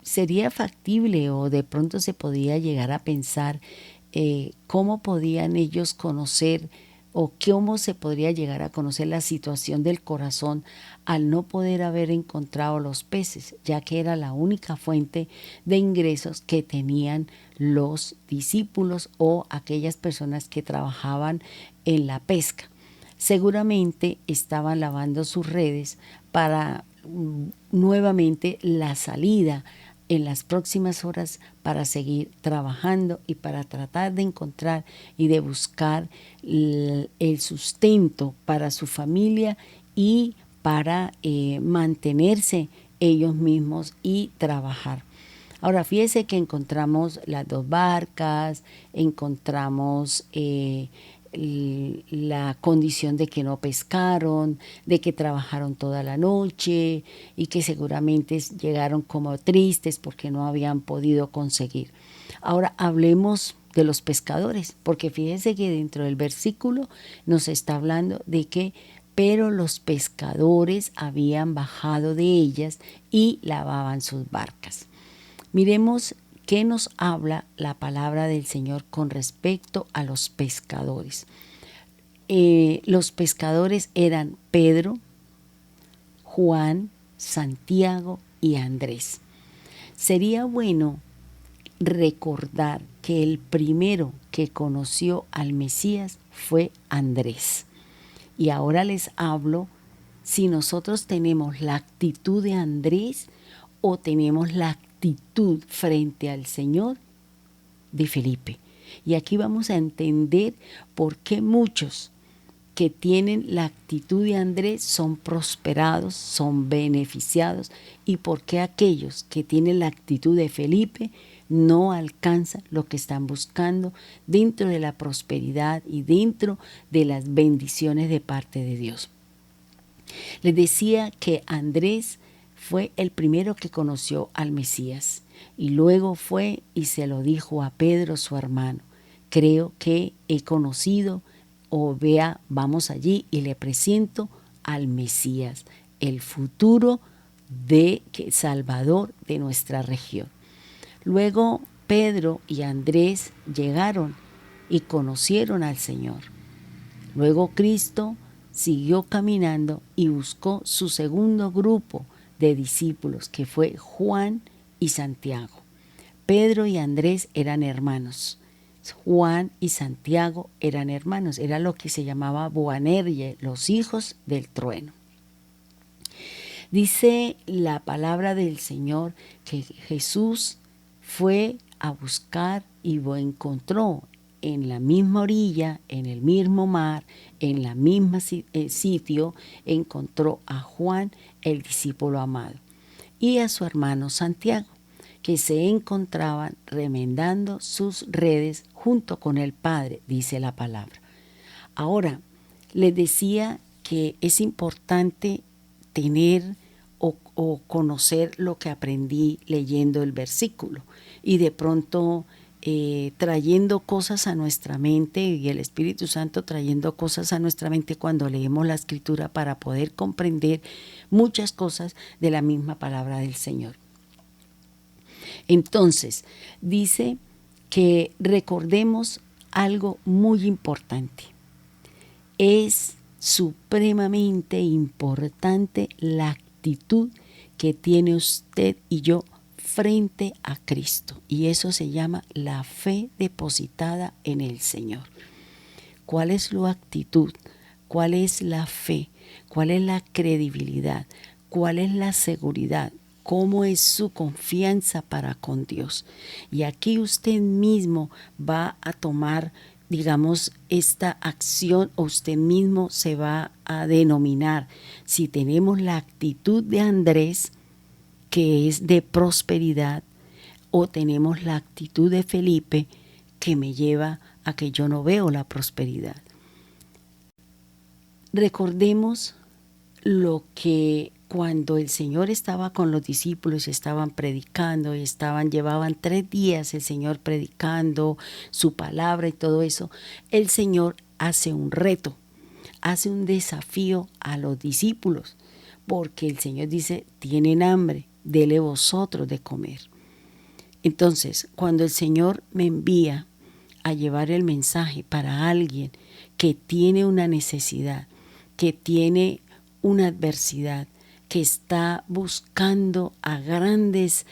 sería factible o de pronto se podía llegar a pensar cómo podían ellos conocer o cómo se podría llegar a conocer la situación del corazón al no poder haber encontrado los peces, ya que era la única fuente de ingresos que tenían los discípulos o aquellas personas que trabajaban en la pesca. Seguramente estaban lavando sus redes para nuevamente la salida en las próximas horas para seguir trabajando y para tratar de encontrar y de buscar el sustento para su familia y para mantenerse ellos mismos y trabajar. Ahora, fíjese que encontramos las dos barcas, encontramos la condición de que no pescaron, de que trabajaron toda la noche y que seguramente llegaron como tristes porque no habían podido conseguir. Ahora hablemos de los pescadores, porque fíjense que dentro del versículo nos está hablando de que pero los pescadores habían bajado de ellas y lavaban sus barcas. Miremos qué nos habla la palabra del Señor con respecto a los pescadores. Los pescadores eran Pedro, Juan, Santiago y Andrés. Sería bueno recordar que el primero que conoció al Mesías fue Andrés. Y ahora les hablo si nosotros tenemos la actitud de Andrés o tenemos la actitud frente al Señor de Felipe. Y aquí vamos a entender por qué muchos que tienen la actitud de Andrés son prosperados, son beneficiados, y por qué aquellos que tienen la actitud de Felipe no alcanzan lo que están buscando dentro de la prosperidad y dentro de las bendiciones de parte de Dios. Les decía que Andrés fue el primero que conoció al Mesías y luego fue y se lo dijo a Pedro, su hermano. Creo que he conocido, o vea, vamos allí y le presento al Mesías, el futuro Salvador de nuestra región. Luego Pedro y Andrés llegaron y conocieron al Señor. Luego Cristo siguió caminando y buscó su segundo grupo de discípulos, que fue Juan y Santiago. Pedro y Andrés eran hermanos. Juan y Santiago eran hermanos. Era lo que se llamaba Boanerges, los hijos del trueno. Dice la palabra del Señor que Jesús fue a buscar y lo encontró en la misma orilla, en el mismo mar, en la misma sitio, encontró a Juan, el discípulo amado, y a su hermano Santiago, que se encontraban remendando sus redes junto con el Padre, dice la palabra. Ahora, les decía que es importante tener o conocer lo que aprendí leyendo el versículo, y de pronto trayendo cosas a nuestra mente, y el Espíritu Santo trayendo cosas a nuestra mente cuando leemos la Escritura para poder comprender muchas cosas de la misma palabra del Señor. Entonces, dice que recordemos algo muy importante. Es supremamente importante la actitud que tiene usted y yo frente a Cristo, y eso se llama la fe depositada en el Señor. ¿Cuál es su actitud? ¿Cuál es la fe? ¿Cuál es la credibilidad? ¿Cuál es la seguridad cómo es su confianza para con Dios. Y aquí usted mismo va a tomar, digamos, esta acción, o usted mismo se va a denominar si tenemos la actitud de Andrés, que es de prosperidad, o tenemos la actitud de Felipe, que me lleva a que yo no veo la prosperidad. Recordemos lo que cuando el Señor estaba con los discípulos y estaban predicando y llevaban 3 días el Señor predicando su palabra y todo eso, el Señor hace un reto, hace un desafío a los discípulos, porque el Señor dice: tienen hambre, dele vosotros de comer. Entonces, cuando el Señor me envía a llevar el mensaje para alguien que tiene una necesidad, que tiene una adversidad, que está buscando a grandes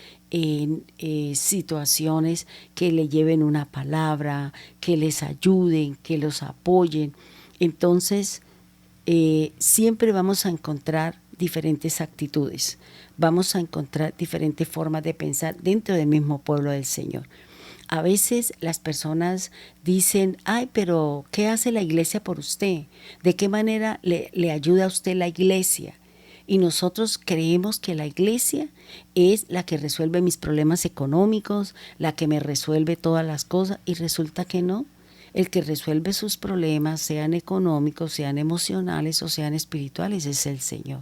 situaciones, que le lleven una palabra, que les ayuden, que los apoyen, entonces siempre vamos a encontrar diferentes actitudes, vamos a encontrar diferentes formas de pensar dentro del mismo pueblo del Señor. A veces las personas dicen: ay, pero ¿qué hace la iglesia por usted? ¿De qué manera le ayuda a usted la iglesia? Y nosotros creemos que la iglesia es la que resuelve mis problemas económicos, la que me resuelve todas las cosas, y resulta que no. El que resuelve sus problemas, sean económicos, sean emocionales o sean espirituales, es el Señor.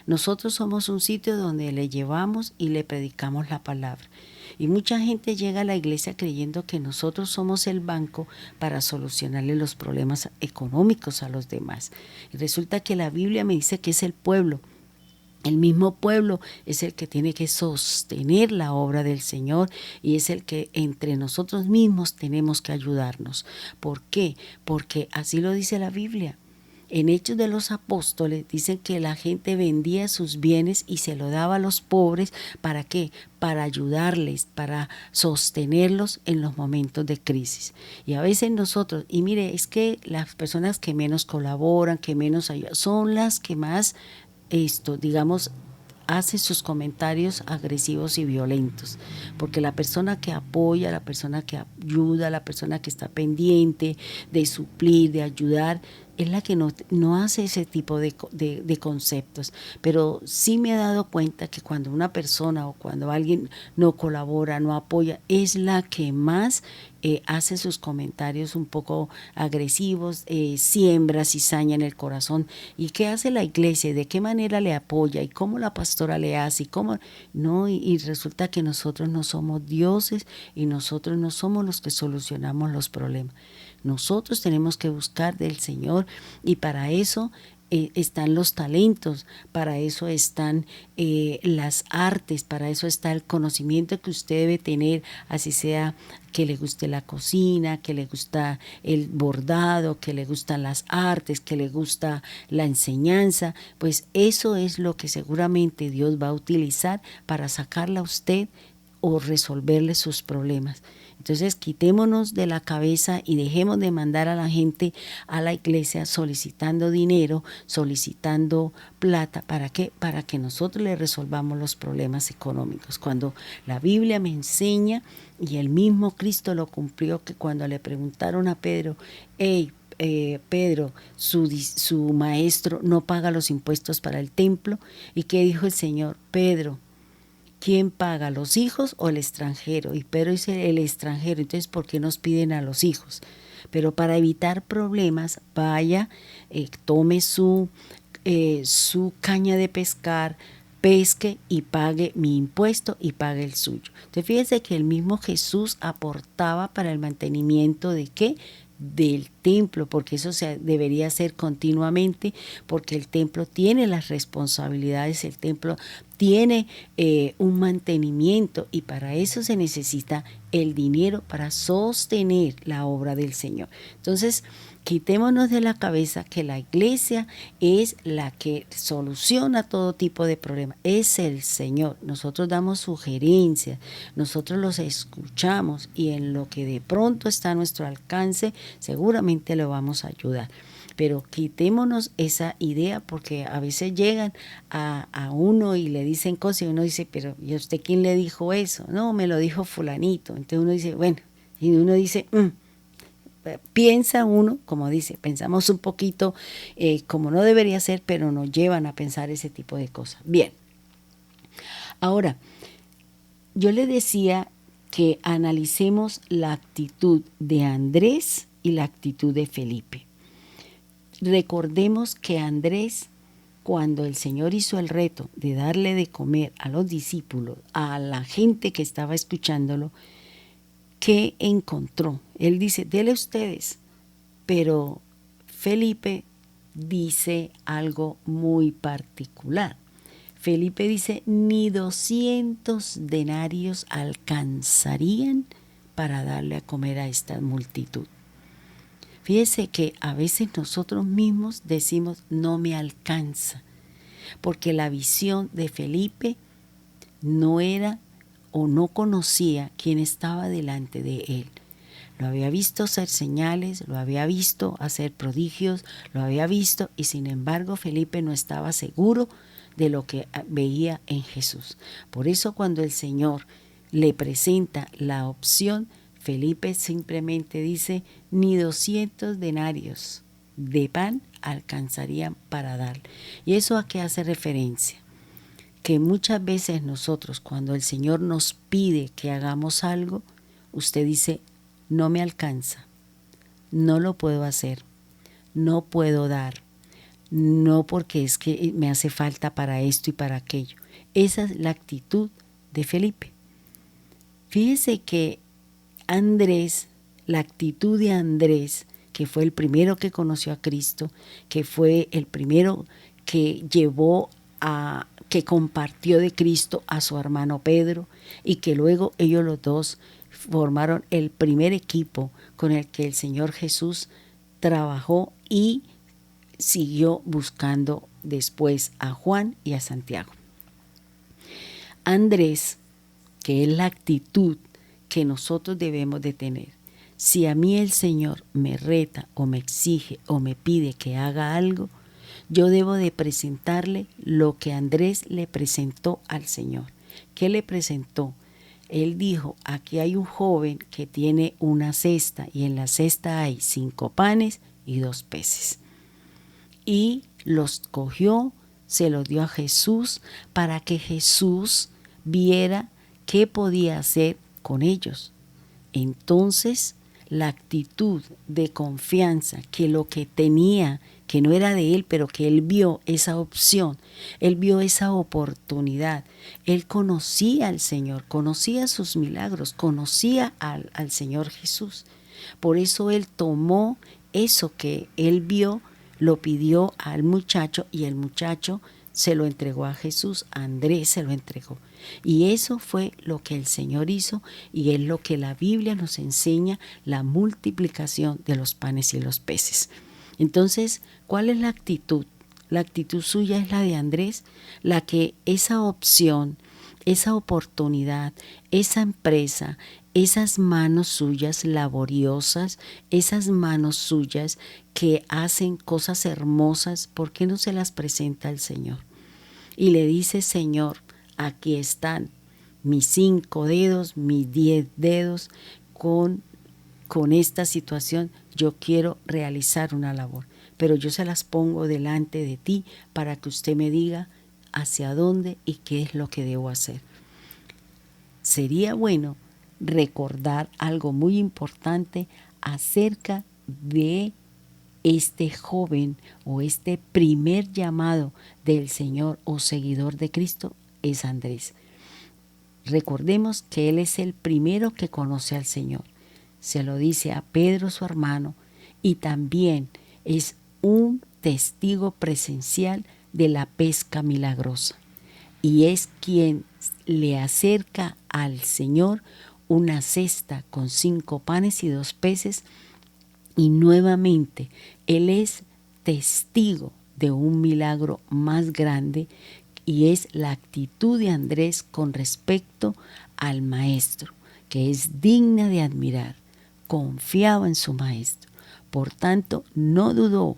Nosotros somos un sitio donde le llevamos y le predicamos la palabra. Y mucha gente llega a la iglesia creyendo que nosotros somos el banco para solucionarle los problemas económicos a los demás. Y resulta que la Biblia me dice que es el pueblo. El mismo pueblo es el que tiene que sostener la obra del Señor, y es el que entre nosotros mismos tenemos que ayudarnos. ¿Por qué? Porque así lo dice la Biblia. En Hechos de los Apóstoles dicen que la gente vendía sus bienes y se lo daba a los pobres. ¿Para qué? Para ayudarles, para sostenerlos en los momentos de crisis. Y a veces nosotros, y mire, es que las personas que menos colaboran, que menos ayudan, son las que más digamos, hace sus comentarios agresivos y violentos, porque la persona que apoya, la persona que ayuda, la persona que está pendiente de suplir, de ayudar, es la que no hace ese tipo de conceptos. Pero sí me he dado cuenta que cuando una persona o cuando alguien no colabora, no apoya, es la que más hace sus comentarios un poco agresivos, siembra cizaña en el corazón. ¿Y qué hace la iglesia? ¿De qué manera le apoya? ¿Y cómo la pastora le hace? ¿Y cómo? No, y resulta que nosotros no somos dioses y nosotros no somos los que solucionamos los problemas. Nosotros tenemos que buscar del Señor, y para eso están los talentos, para eso están las artes, para eso está el conocimiento que usted debe tener, así sea que le guste la cocina, que le gusta el bordado, que le gustan las artes, que le gusta la enseñanza. Pues eso es lo que seguramente Dios va a utilizar para sacarla a usted o resolverle sus problemas. Entonces quitémonos de la cabeza y dejemos de mandar a la gente a la iglesia solicitando dinero, solicitando plata. ¿Para qué? Para que nosotros le resolvamos los problemas económicos. Cuando la Biblia me enseña, y el mismo Cristo lo cumplió, que cuando le preguntaron a Pedro: hey, Pedro, su maestro no paga los impuestos para el templo. ¿Y qué dijo el Señor? Pedro, ¿quién paga, los hijos o el extranjero? Y Pedro dice: el extranjero. Entonces, ¿por qué nos piden a los hijos? Pero para evitar problemas, vaya, tome su caña de pescar, pesque y pague mi impuesto y pague el suyo. Entonces, fíjense que el mismo Jesús aportaba para el mantenimiento ¿de qué? Del templo, porque eso se debería hacer continuamente, porque el templo tiene las responsabilidades, el templo tiene un mantenimiento, y para eso se necesita el dinero para sostener la obra del Señor. Entonces, quitémonos de la cabeza que la iglesia es la que soluciona todo tipo de problemas. Es el Señor. Nosotros damos sugerencias, nosotros los escuchamos, y en lo que de pronto está a nuestro alcance, seguramente lo vamos a ayudar. pero quitémonos esa idea, porque a veces llegan a uno y le dicen cosas y uno dice, pero ¿y a usted quién le dijo eso? No, me lo dijo fulanito. Entonces uno dice, bueno, y uno dice, piensa uno, como dice, pensamos un poquito como no debería ser, pero nos llevan a pensar ese tipo de cosas. Bien, ahora, yo le decía que analicemos la actitud de Andrés y la actitud de Felipe. Recordemos que Andrés, cuando el Señor hizo el reto de darle de comer a los discípulos, a la gente que estaba escuchándolo, ¿qué encontró? Él dice, dele ustedes, pero Felipe dice algo muy particular. Felipe dice, ni 200 denarios alcanzarían para darle a comer a esta multitud. Fíjese que a veces nosotros mismos decimos, no me alcanza, porque la visión de Felipe no era o no conocía quién estaba delante de él. Lo había visto hacer señales, lo había visto hacer prodigios, lo había visto, y sin embargo Felipe no estaba seguro de lo que veía en Jesús. Por eso cuando el Señor le presenta la opción, Felipe simplemente dice, ni 200 denarios de pan alcanzarían para dar. ¿Y eso a qué hace referencia? Que muchas veces nosotros, cuando el Señor nos pide que hagamos algo, usted dice, no me alcanza, no lo puedo hacer, no puedo dar, no porque es que me hace falta para esto y para aquello. Esa es la actitud de Felipe. Fíjese que Andrés, la actitud de Andrés, que fue el primero que conoció a Cristo, que fue el primero que que compartió de Cristo a su hermano Pedro, y que luego ellos los dos formaron el primer equipo con el que el Señor Jesús trabajó y siguió buscando después a Juan y a Santiago. Andrés, que es la actitud que nosotros debemos de tener. Si a mí el Señor me reta o me exige o me pide que haga algo, yo debo de presentarle lo que Andrés le presentó al Señor. ¿Qué le presentó? Él dijo, aquí hay un joven que tiene una cesta y en la cesta hay 5 panes y 2 peces. Y los cogió, se los dio a Jesús para que Jesús viera qué podía hacer con ellos. Entonces, la actitud de confianza, que lo que tenía, que no era de él, pero que él vio esa opción, él vio esa oportunidad, él conocía al Señor, conocía sus milagros, conocía al Señor Jesús. Por eso él tomó eso que él vio, lo pidió al muchacho y el muchacho se lo entregó a Jesús, a Andrés se lo entregó. Y eso fue lo que el Señor hizo, y es lo que la Biblia nos enseña, la multiplicación de los panes y los peces. Entonces, ¿cuál es la actitud? La actitud suya es la de Andrés, la que esa opción, esa oportunidad, esa empresa, esas manos suyas laboriosas, esas manos suyas que hacen cosas hermosas, ¿por qué no se las presenta al Señor? Y le dice, Señor, aquí están mis 5 dedos, mis 10 dedos, con esta situación yo quiero realizar una labor, pero yo se las pongo delante de ti para que usted me diga hacia dónde y qué es lo que debo hacer. Sería bueno recordar algo muy importante acerca de este joven o este primer llamado del Señor o seguidor de Cristo es Andrés. Recordemos que él es el primero que conoce al Señor. Se lo dice a Pedro, su hermano, y también es un testigo presencial de la pesca milagrosa. Y es quien le acerca al Señor una cesta con 5 panes y 2 peces, y nuevamente él es testigo de un milagro más grande, y es la actitud de Andrés con respecto al maestro, que es digna de admirar. Confiaba en su maestro, por tanto no dudó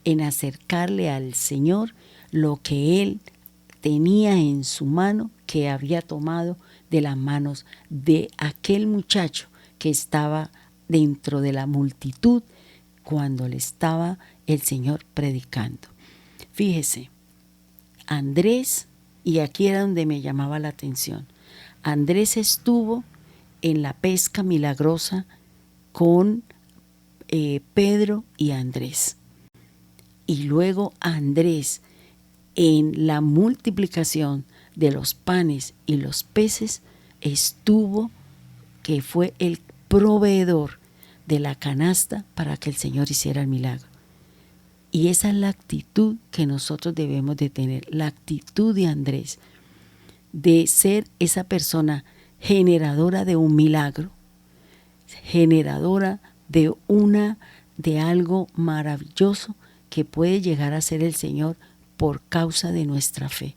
en acercarle al Señor lo que él tenía en su mano, que había tomado de las manos de aquel muchacho que estaba dentro de la multitud cuando le estaba el Señor predicando. Fíjese, Andrés, y aquí era donde me llamaba la atención, Andrés estuvo en la pesca milagrosa con Pedro y Andrés. Y luego Andrés, en la multiplicación de los panes y los peces, estuvo, que fue el proveedor de la canasta para que el Señor hiciera el milagro. Y esa es la actitud que nosotros debemos de tener, la actitud de Andrés, de ser esa persona generadora de un milagro, generadora de algo maravilloso que puede llegar a ser el Señor por causa de nuestra fe,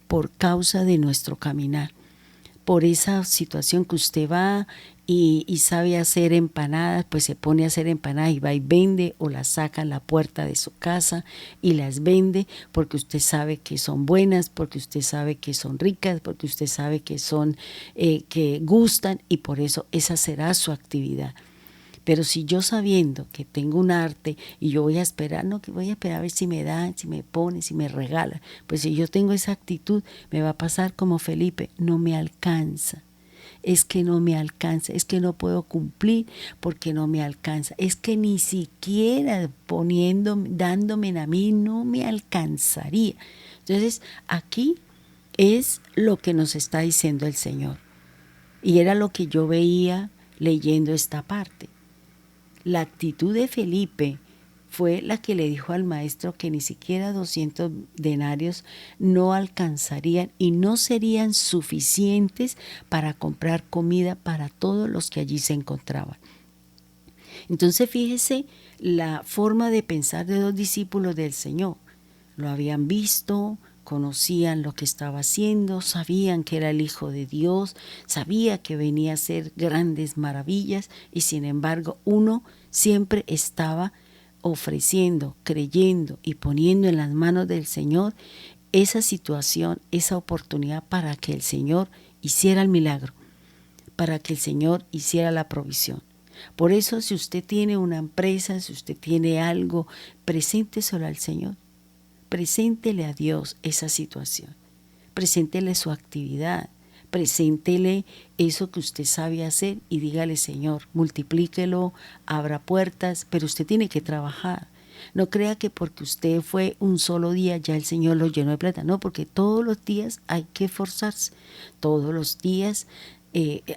por causa de nuestro caminar, por esa situación que usted va y sabe hacer empanadas, pues se pone a hacer empanadas y va y vende, o las saca en la puerta de su casa y las vende porque usted sabe que son buenas, porque usted sabe que son ricas, porque usted sabe que son que gustan, y por eso esa será su actividad. Pero si yo, sabiendo que tengo un arte y yo voy a esperar, no, que voy a esperar a ver si me dan, si me ponen, si me regalan, pues si yo tengo esa actitud, me va a pasar como Felipe: no me alcanza. Es que no me alcanza, es que no puedo cumplir porque no me alcanza, es que ni siquiera dándome a mí no me alcanzaría. Entonces aquí es lo que nos está diciendo el Señor, y era lo que yo veía leyendo esta parte. La actitud de Felipe fue la que le dijo al maestro que ni siquiera 200 denarios no alcanzarían y no serían suficientes para comprar comida para todos los que allí se encontraban. Entonces fíjese la forma de pensar de dos discípulos del Señor. Lo habían visto, conocían lo que estaba haciendo, sabían que era el Hijo de Dios, sabía que venía a hacer grandes maravillas, y sin embargo uno siempre estaba ofreciendo, creyendo y poniendo en las manos del Señor esa situación, esa oportunidad para que el Señor hiciera el milagro, para que el Señor hiciera la provisión. Por eso, si usted tiene una empresa, si usted tiene algo, presénteselo al Señor. Preséntele a Dios esa situación, preséntele su actividad, preséntele eso que usted sabe hacer y dígale: Señor, multiplíquelo, abra puertas, pero usted tiene que trabajar. No crea que porque usted fue un solo día ya el Señor lo llenó de plata. No, porque todos los días hay que esforzarse, todos los días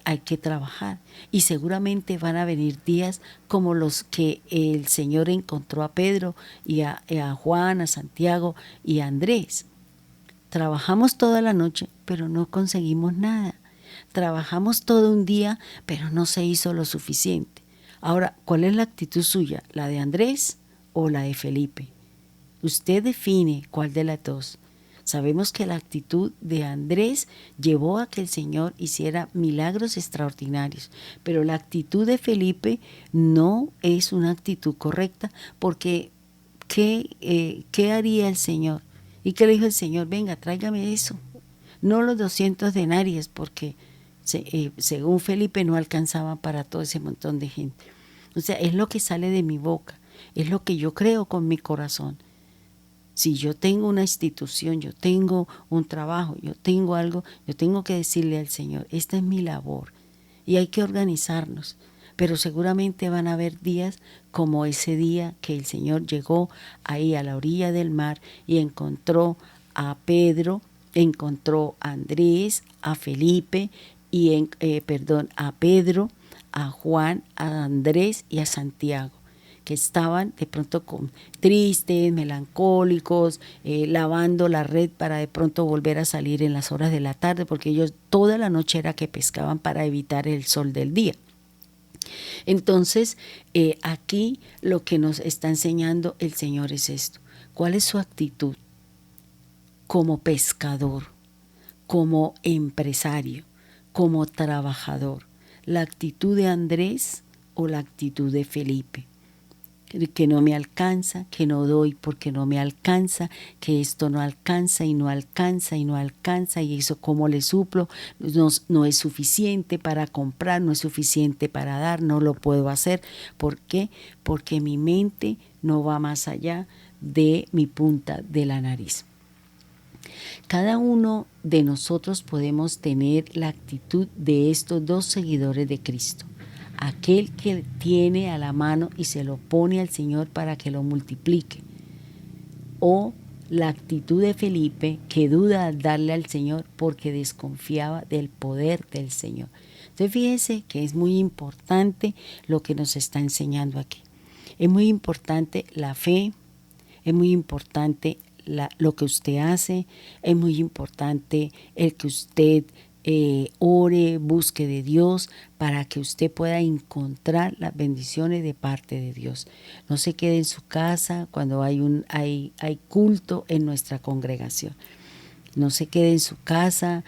hay que trabajar, y seguramente van a venir días como los que el Señor encontró a Pedro y a Juan, a Santiago y a Andrés. Trabajamos toda la noche, pero no conseguimos nada. Trabajamos todo un día, pero no se hizo lo suficiente. Ahora, ¿cuál es la actitud suya? ¿La de Andrés o la de Felipe? Usted define cuál de las dos. Sabemos que la actitud de Andrés llevó a que el Señor hiciera milagros extraordinarios, pero la actitud de Felipe no es una actitud correcta, porque ¿qué haría el Señor? ¿Y qué le dijo el Señor? Venga, tráigame eso. No los 200 denarios, porque según Felipe no alcanzaban para todo ese montón de gente. O sea, es lo que sale de mi boca, es lo que yo creo con mi corazón. Si yo tengo una institución, yo tengo un trabajo, yo tengo algo, yo tengo que decirle al Señor: esta es mi labor, y hay que organizarnos. Pero seguramente van a haber días como ese día que el Señor llegó ahí a la orilla del mar y encontró a Pedro, encontró a Andrés, a Felipe, a Pedro, a Juan, a Andrés y a Santiago, que estaban de pronto tristes, melancólicos, lavando la red para de pronto volver a salir en las horas de la tarde, porque ellos toda la noche era que pescaban para evitar el sol del día. Entonces, aquí lo que nos está enseñando el Señor es esto. ¿Cuál es su actitud como pescador, como empresario, como trabajador? ¿La actitud de Andrés o la actitud de Felipe? que no me alcanza, que no doy porque no me alcanza, que esto no alcanza y no alcanza y no alcanza, y eso cómo le suplo, no es suficiente para comprar, no es suficiente para dar, no lo puedo hacer. ¿Por qué? Porque mi mente no va más allá de mi punta de la nariz. Cada uno de nosotros podemos tener la actitud de estos dos seguidores de Cristo. Aquel que tiene a la mano y se lo pone al Señor para que lo multiplique. O la actitud de Felipe, que duda al darle al Señor porque desconfiaba del poder del Señor. Entonces fíjese que es muy importante lo que nos está enseñando aquí. Es muy importante la fe, es muy importante lo que usted hace, es muy importante el que usted ore, busque de Dios para que usted pueda encontrar las bendiciones de parte de Dios. No se quede en su casa cuando hay culto en nuestra congregación. No se quede en su casa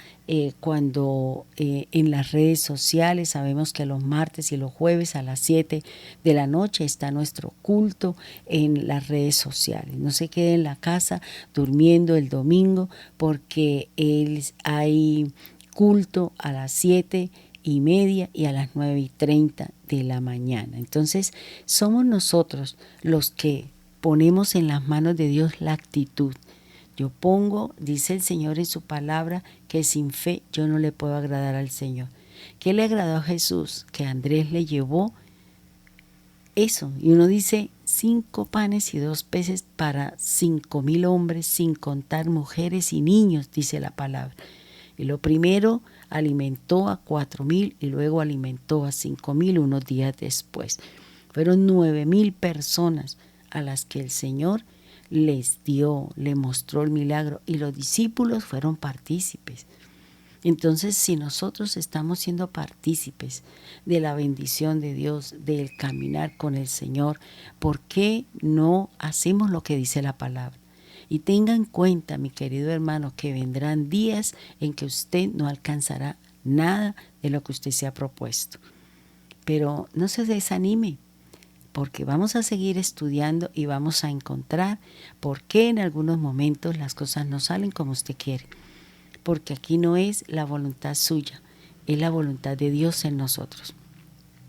cuando en las redes sociales sabemos que los martes y los jueves a las 7 de la noche está nuestro culto en las redes sociales. No se quede en la casa durmiendo el domingo porque hay culto a las 7:30 y a las 9:30 de la mañana. Entonces somos nosotros los que ponemos en las manos de Dios la actitud. Yo pongo, dice el Señor en su palabra, que sin fe yo no le puedo agradar al Señor. ¿Qué le agradó a Jesús? Que Andrés le llevó eso. Y uno dice 5 panes y 2 peces para 5,000 hombres, sin contar mujeres y niños, dice la palabra. Y lo primero alimentó a 4,000 y luego alimentó a 5,000 unos días después. Fueron 9,000 personas a las que el Señor les le mostró el milagro, y los discípulos fueron partícipes. Entonces, si nosotros estamos siendo partícipes de la bendición de Dios, del caminar con el Señor, ¿por qué no hacemos lo que dice la palabra? Y tenga en cuenta, mi querido hermano, que vendrán días en que usted no alcanzará nada de lo que usted se ha propuesto. Pero no se desanime, porque vamos a seguir estudiando y vamos a encontrar por qué en algunos momentos las cosas no salen como usted quiere. Porque aquí no es la voluntad suya, es la voluntad de Dios en nosotros.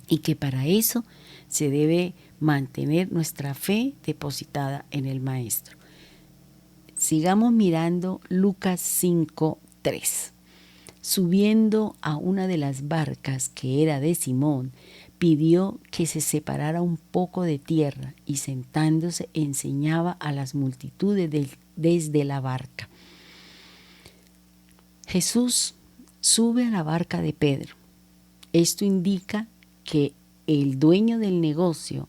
Y que para eso se debe mantener nuestra fe depositada en el Maestro. Sigamos mirando Lucas 5:3. Subiendo a una de las barcas que era de Simón, pidió que se separara un poco de tierra y sentándose enseñaba a las multitudes desde la barca. Jesús sube a la barca de Pedro. Esto indica que el dueño del negocio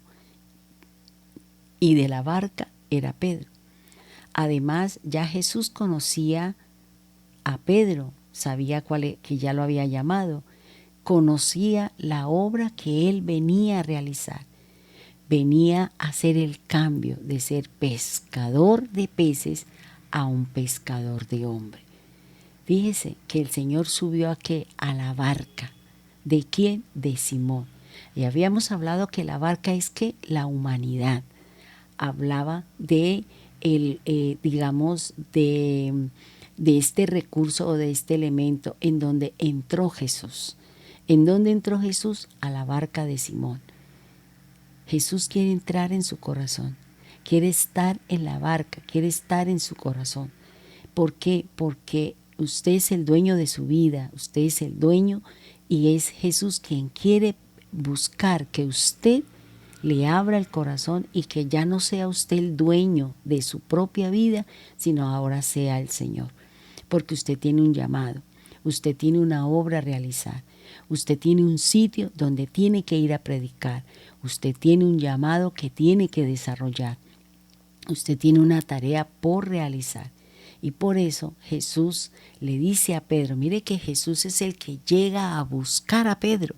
y de la barca era Pedro. Además, ya Jesús conocía a Pedro, sabía que ya lo había llamado, conocía la obra que él venía a realizar. Venía a hacer el cambio de ser pescador de peces a un pescador de hombres. Fíjese que el Señor subió a la barca. ¿De quién? De Simón. Y habíamos hablado que la barca es la humanidad. Hablaba de este recurso o de este elemento en donde entró Jesús. ¿En dónde entró Jesús? A la barca de Simón. Jesús quiere entrar en su corazón, quiere estar en la barca, quiere estar en su corazón. ¿Por qué? Porque usted es el dueño de su vida, usted es el dueño, y es Jesús quien quiere buscar que usted le abra el corazón y que ya no sea usted el dueño de su propia vida, sino ahora sea el Señor. Porque usted tiene un llamado, usted tiene una obra a realizar, usted tiene un sitio donde tiene que ir a predicar, usted tiene un llamado que tiene que desarrollar, usted tiene una tarea por realizar. Y por eso Jesús le dice a Pedro, mire que Jesús es el que llega a buscar a Pedro,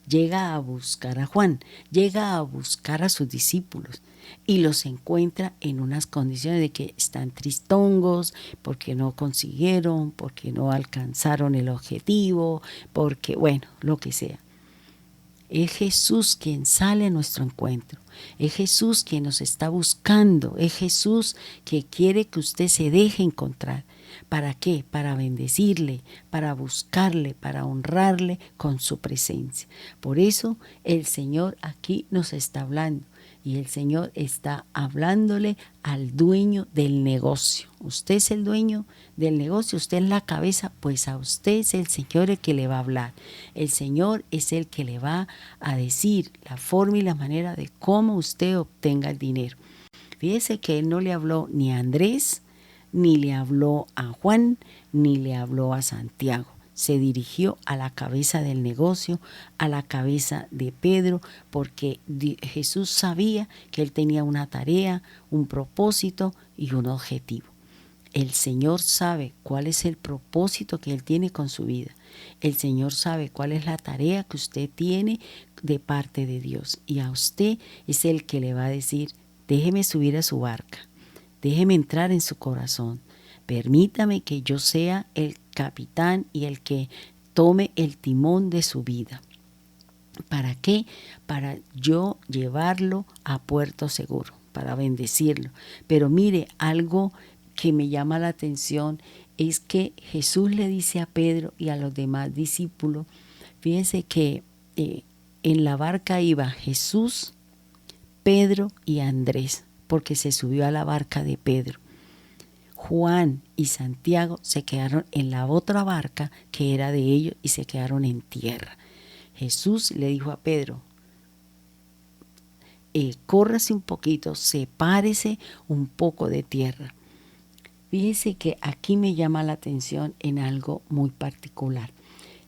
llega a buscar a Juan, llega a buscar a sus discípulos y los encuentra en unas condiciones de que están tristongos, porque no consiguieron, porque no alcanzaron el objetivo, porque bueno, lo que sea. Es Jesús quien sale a nuestro encuentro. Es Jesús quien nos está buscando. Es Jesús que quiere que usted se deje encontrar. ¿Para qué? Para bendecirle, para buscarle, para honrarle con su presencia. Por eso el Señor aquí nos está hablando. Y el Señor está hablándole al dueño del negocio. Usted es el dueño del negocio, usted es la cabeza, pues a usted es el Señor el que le va a hablar. El Señor es el que le va a decir la forma y la manera de cómo usted obtenga el dinero. Fíjese que Él no le habló ni a Andrés, ni le habló a Juan, ni le habló a Santiago. Se dirigió a la cabeza del negocio, a la cabeza de Pedro, porque Jesús sabía que él tenía una tarea, un propósito y un objetivo. El Señor sabe cuál es el propósito que Él tiene con su vida. El Señor sabe cuál es la tarea que usted tiene de parte de Dios. Y a usted es el que le va a decir, déjeme subir a su barca, déjeme entrar en su corazón. Permítame que yo sea el capitán y el que tome el timón de su vida. ¿Para qué? Para yo llevarlo a puerto seguro, para bendecirlo. Pero mire, algo que me llama la atención es que Jesús le dice a Pedro y a los demás discípulos, fíjense que en la barca iba Jesús, Pedro y Andrés, porque se subió a la barca de Pedro. Juan y Santiago se quedaron en la otra barca que era de ellos y se quedaron en tierra. Jesús le dijo a Pedro, córrase un poquito, sepárese un poco de tierra. Fíjese que aquí me llama la atención en algo muy particular.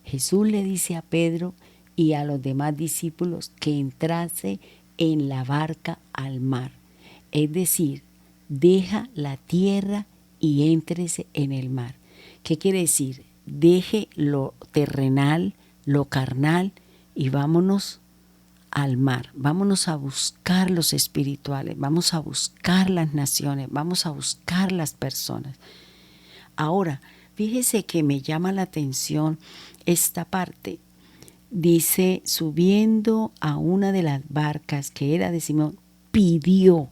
Jesús le dice a Pedro y a los demás discípulos que entrase en la barca al mar. Es decir, deja la tierra y éntrese en el mar. ¿Qué quiere decir? Deje lo terrenal, lo carnal y vámonos al mar. Vámonos a buscar los espirituales, vamos a buscar las naciones, vamos a buscar las personas. Ahora, fíjese que me llama la atención esta parte. Dice, subiendo a una de las barcas que era de Simón, pidió.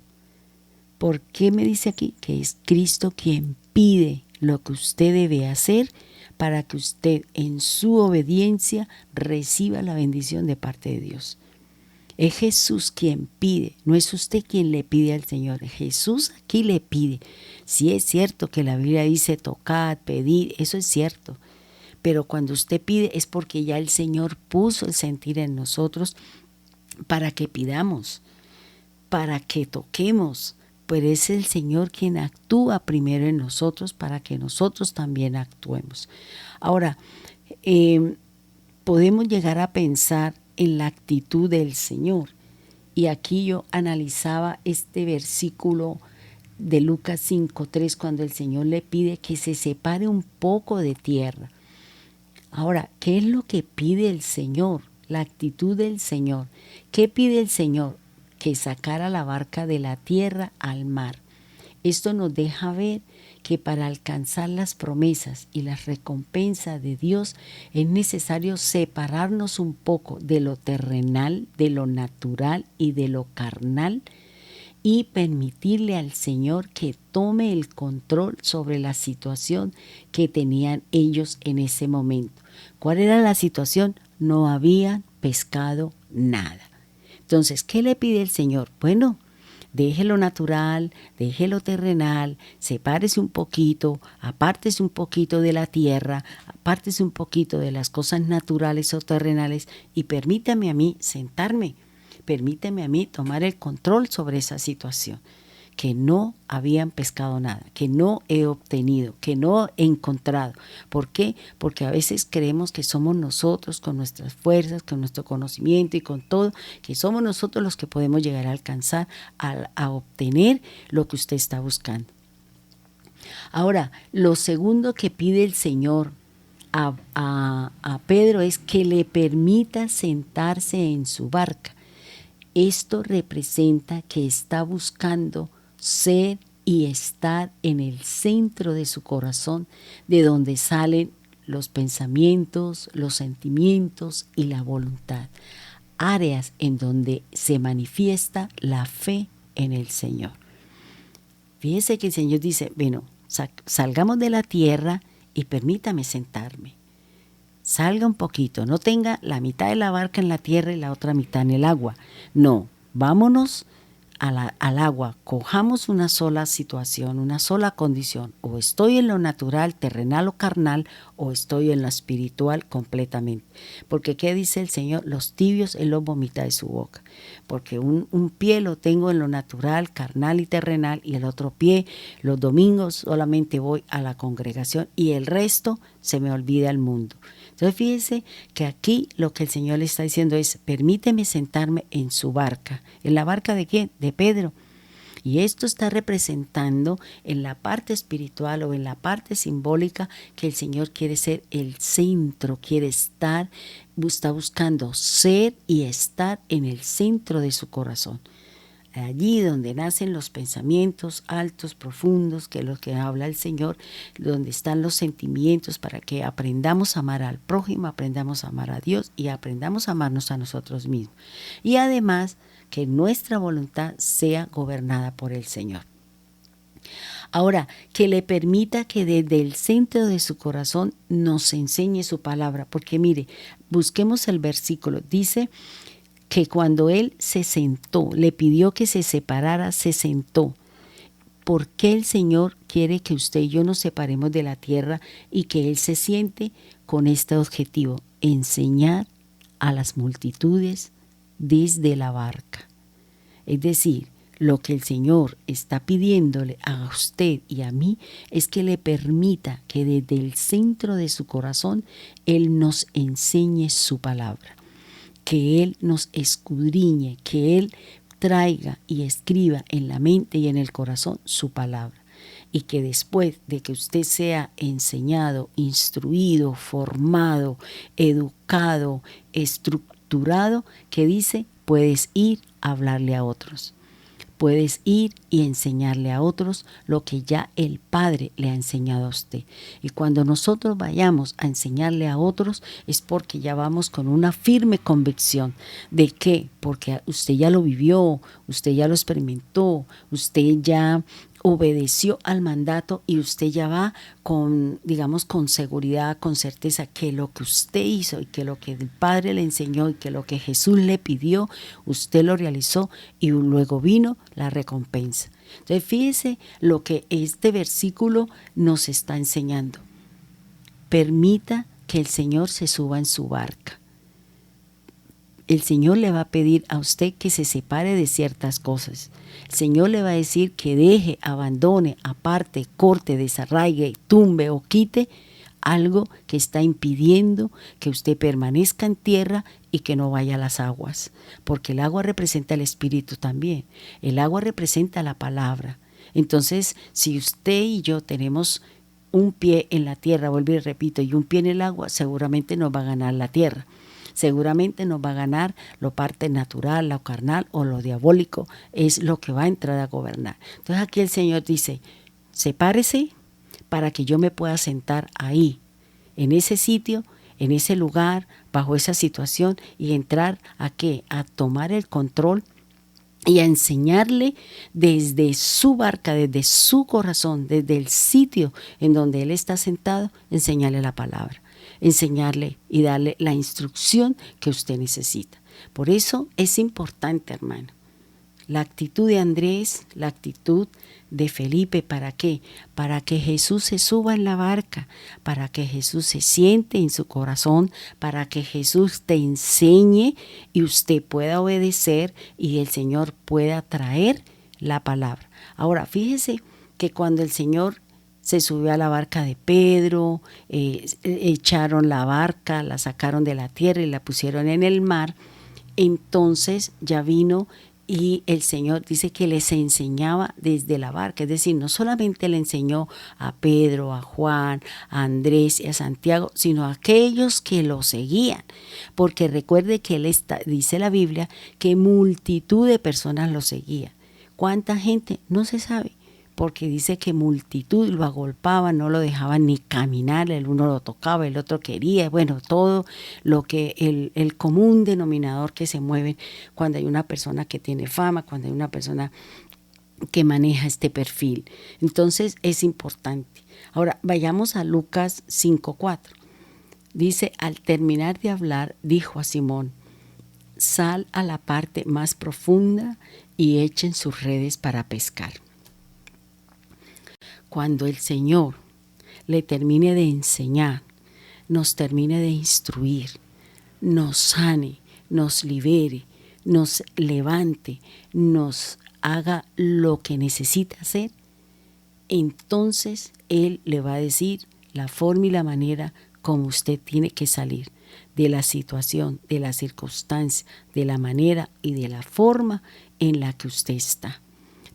¿Por qué me dice aquí? Que es Cristo quien pide lo que usted debe hacer para que usted en su obediencia reciba la bendición de parte de Dios. Es Jesús quien pide, no es usted quien le pide al Señor. Jesús aquí le pide. Sí es cierto que la Biblia dice tocad, pedir, eso es cierto. Pero cuando usted pide es porque ya el Señor puso el sentir en nosotros para que pidamos, para que toquemos. Pero es el Señor quien actúa primero en nosotros para que nosotros también actuemos. Ahora, podemos llegar a pensar en la actitud del Señor. Y aquí yo analizaba este versículo de Lucas 5:3 cuando el Señor le pide que se separe un poco de tierra. Ahora, ¿qué es lo que pide el Señor? La actitud del Señor. ¿Qué pide el Señor? Que sacara la barca de la tierra al mar. Esto nos deja ver que para alcanzar las promesas y las recompensas de Dios es necesario separarnos un poco de lo terrenal, de lo natural y de lo carnal y permitirle al Señor que tome el control sobre la situación que tenían ellos en ese momento. ¿Cuál era la situación? No habían pescado nada. Entonces, ¿qué le pide el Señor? Bueno, deje lo natural, deje lo terrenal, sepárese un poquito, apártese un poquito de la tierra, apártese un poquito de las cosas naturales o terrenales y permítame a mí sentarme, permítame a mí tomar el control sobre esa situación. Que no habían pescado nada, que no he obtenido, que no he encontrado. ¿Por qué? Porque a veces creemos que somos nosotros con nuestras fuerzas, con nuestro conocimiento y con todo, que somos nosotros los que podemos llegar a alcanzar, a obtener lo que usted está buscando. Ahora, lo segundo que pide el Señor a Pedro es que le permita sentarse en su barca. Esto representa que está buscando ser y estar en el centro de su corazón, de donde salen los pensamientos, los sentimientos y la voluntad. áreas en donde se manifiesta la fe en el Señor. Fíjese que el Señor dice, bueno, salgamos de la tierra y permítame sentarme. Salga un poquito, no tenga la mitad de la barca en la tierra y la otra mitad en el agua. No, vámonos al agua, cojamos una sola situación, una sola condición. O estoy en lo natural, terrenal o carnal, o estoy en lo espiritual completamente. Porque ¿qué dice el Señor? Los tibios Él los vomita de su boca. Porque un pie lo tengo en lo natural, carnal y terrenal, y el otro pie los domingos solamente voy a la congregación y el resto se me olvida el mundo. Entonces fíjese que aquí lo que el Señor le está diciendo es, permíteme sentarme en su barca. ¿En la barca de quién? De Pedro. Y esto está representando en la parte espiritual o en la parte simbólica que el Señor quiere ser el centro, quiere estar, está buscando ser y estar en el centro de su corazón. Allí donde nacen los pensamientos altos, profundos, que es lo que habla el Señor, donde están los sentimientos para que aprendamos a amar al prójimo, aprendamos a amar a Dios y aprendamos a amarnos a nosotros mismos. Y además que nuestra voluntad sea gobernada por el Señor. Ahora, que le permita que desde el centro de su corazón nos enseñe su palabra, porque mire, busquemos el versículo, dice que cuando él se sentó, le pidió que se separara, se sentó. ¿Por qué el Señor quiere que usted y yo nos separemos de la tierra y que Él se siente con este objetivo? Enseñar a las multitudes desde la barca. Es decir, lo que el Señor está pidiéndole a usted y a mí es que le permita que desde el centro de su corazón Él nos enseñe su palabra. Que Él nos escudriñe, que Él traiga y escriba en la mente y en el corazón su palabra. Y que después de que usted sea enseñado, instruido, formado, educado, estructurado, que dice, puedes ir a hablarle a otros. Puedes ir y enseñarle a otros lo que ya el Padre le ha enseñado a usted. Y cuando nosotros vayamos a enseñarle a otros es porque ya vamos con una firme convicción. ¿De qué? Porque usted ya lo vivió, usted ya lo experimentó, usted ya obedeció al mandato y usted ya va con, digamos, con seguridad, con certeza que lo que usted hizo y que lo que el Padre le enseñó y que lo que Jesús le pidió, usted lo realizó y luego vino la recompensa. Entonces fíjese lo que este versículo nos está enseñando. Permita que el Señor se suba en su barca. El Señor le va a pedir a usted que se separe de ciertas cosas. El Señor le va a decir que deje, abandone, aparte, corte, desarraigue, tumbe o quite algo que está impidiendo que usted permanezca en tierra y que no vaya a las aguas. Porque el agua representa el Espíritu también. El agua representa la palabra. Entonces, si usted y yo tenemos un pie en la tierra, vuelvo y repito, y un pie en el agua, seguramente nos va a ganar la tierra. Seguramente nos va a ganar lo parte natural, lo carnal o lo diabólico, es lo que va a entrar a gobernar. Entonces aquí el Señor dice, sepárese para que yo me pueda sentar ahí, en ese sitio, en ese lugar, bajo esa situación y entrar ¿a qué? A tomar el control y a enseñarle desde su barca, desde su corazón, desde el sitio en donde Él está sentado, enseñarle la palabra. Enseñarle y darle la instrucción que usted necesita. Por eso es importante, hermano, la actitud de Andrés, la actitud de Felipe, ¿para qué? Para que Jesús se suba en la barca, para que Jesús se siente en su corazón, para que Jesús te enseñe y usted pueda obedecer y el Señor pueda traer la palabra. Ahora, fíjese que cuando el Señor se subió a la barca de Pedro, echaron la barca, la sacaron de la tierra y la pusieron en el mar. Entonces ya vino y el Señor dice que les enseñaba desde la barca. Es decir, no solamente le enseñó a Pedro, a Juan, a Andrés y a Santiago, sino a aquellos que lo seguían. Porque recuerde que dice la Biblia que multitud de personas lo seguían. ¿Cuánta gente? No se sabe. porque dice que multitud lo agolpaban, no lo dejaban ni caminar, el uno lo tocaba, el otro quería, bueno, todo lo que el común denominador que se mueve cuando hay una persona que tiene fama, cuando hay una persona que maneja este perfil. Entonces es importante. Ahora vayamos a Lucas 5:4. Dice, al terminar de hablar, dijo a Simón, sal a la parte más profunda y echen sus redes para pescar. Cuando el Señor le termine de enseñar, nos termine de instruir, nos sane, nos libere, nos levante, nos haga lo que necesita hacer, entonces Él le va a decir la forma y la manera como usted tiene que salir de la situación, de la circunstancia, de la manera y de la forma en la que usted está.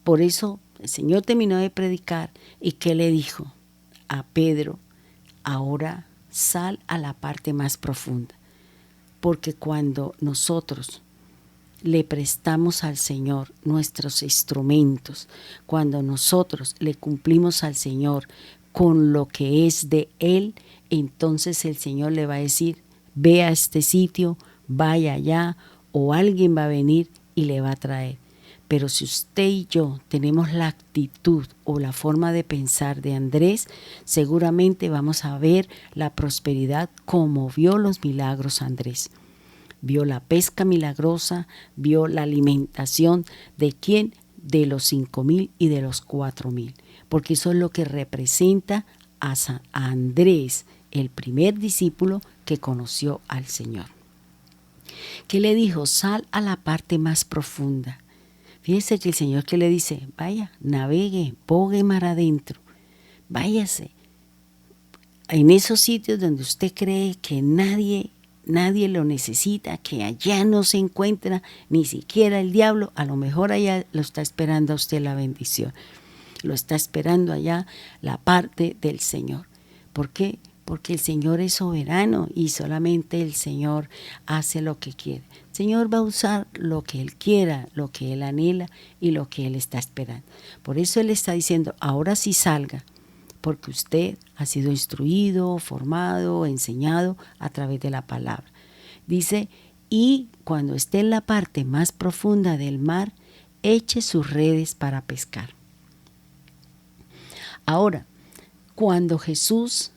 Por eso el Señor terminó de predicar y ¿qué le dijo a Pedro? Ahora sal a la parte más profunda, porque cuando nosotros le prestamos al Señor nuestros instrumentos, cuando nosotros le cumplimos al Señor con lo que es de Él, entonces el Señor le va a decir, ve a este sitio, vaya allá, o alguien va a venir y le va a traer. Pero si usted y yo tenemos la actitud o la forma de pensar de Andrés, seguramente vamos a ver la prosperidad como vio los milagros Andrés. Vio la pesca milagrosa, vio la alimentación de quién, de los 5,000 y de los 4,000, porque eso es lo que representa a Andrés, el primer discípulo que conoció al Señor. ¿Qué le dijo? Sal a la parte más profunda. Fíjese que el Señor que le dice, vaya, navegue, bogue mar adentro, váyase en esos sitios donde usted cree que nadie lo necesita, que allá no se encuentra ni siquiera el diablo, a lo mejor allá lo está esperando a usted la bendición, lo está esperando allá la parte del Señor. ¿Por qué? Porque el Señor es soberano y solamente el Señor hace lo que quiere. El Señor va a usar lo que Él quiera, lo que Él anhela y lo que Él está esperando. Por eso Él está diciendo, ahora sí salga, porque usted ha sido instruido, formado, enseñado a través de la palabra. Dice, y cuando esté en la parte más profunda del mar, eche sus redes para pescar. Ahora, cuando Jesús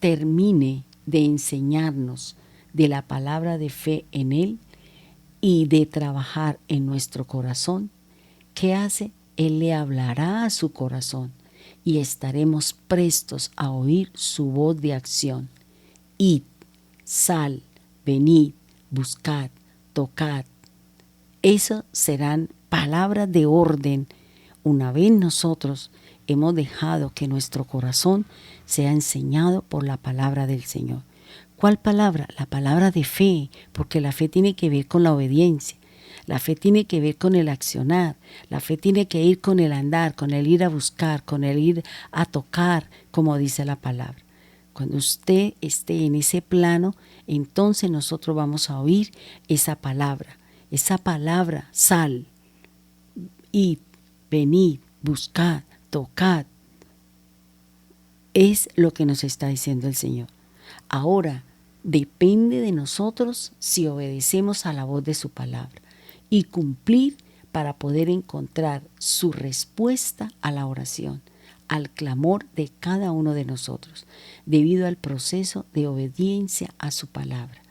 termine de enseñarnos de la palabra de fe en Él y de trabajar en nuestro corazón, ¿qué hace? Él le hablará a su corazón y estaremos prestos a oír su voz de acción. Id, sal, venid, buscad, tocad. Esas serán palabras de orden. Una vez nosotros hemos dejado que nuestro corazón sea enseñado por la palabra del Señor. ¿Cuál palabra? La palabra de fe, porque la fe tiene que ver con la obediencia. La fe tiene que ver con el accionar, la fe tiene que ir con el andar, con el ir a buscar, con el ir a tocar, como dice la palabra. Cuando usted esté en ese plano, entonces nosotros vamos a oír esa palabra, sal, id, venid, buscad, tocad. Es lo que nos está diciendo el Señor. Ahora, depende de nosotros si obedecemos a la voz de su palabra y cumplir para poder encontrar su respuesta a la oración, al clamor de cada uno de nosotros, debido al proceso de obediencia a su palabra.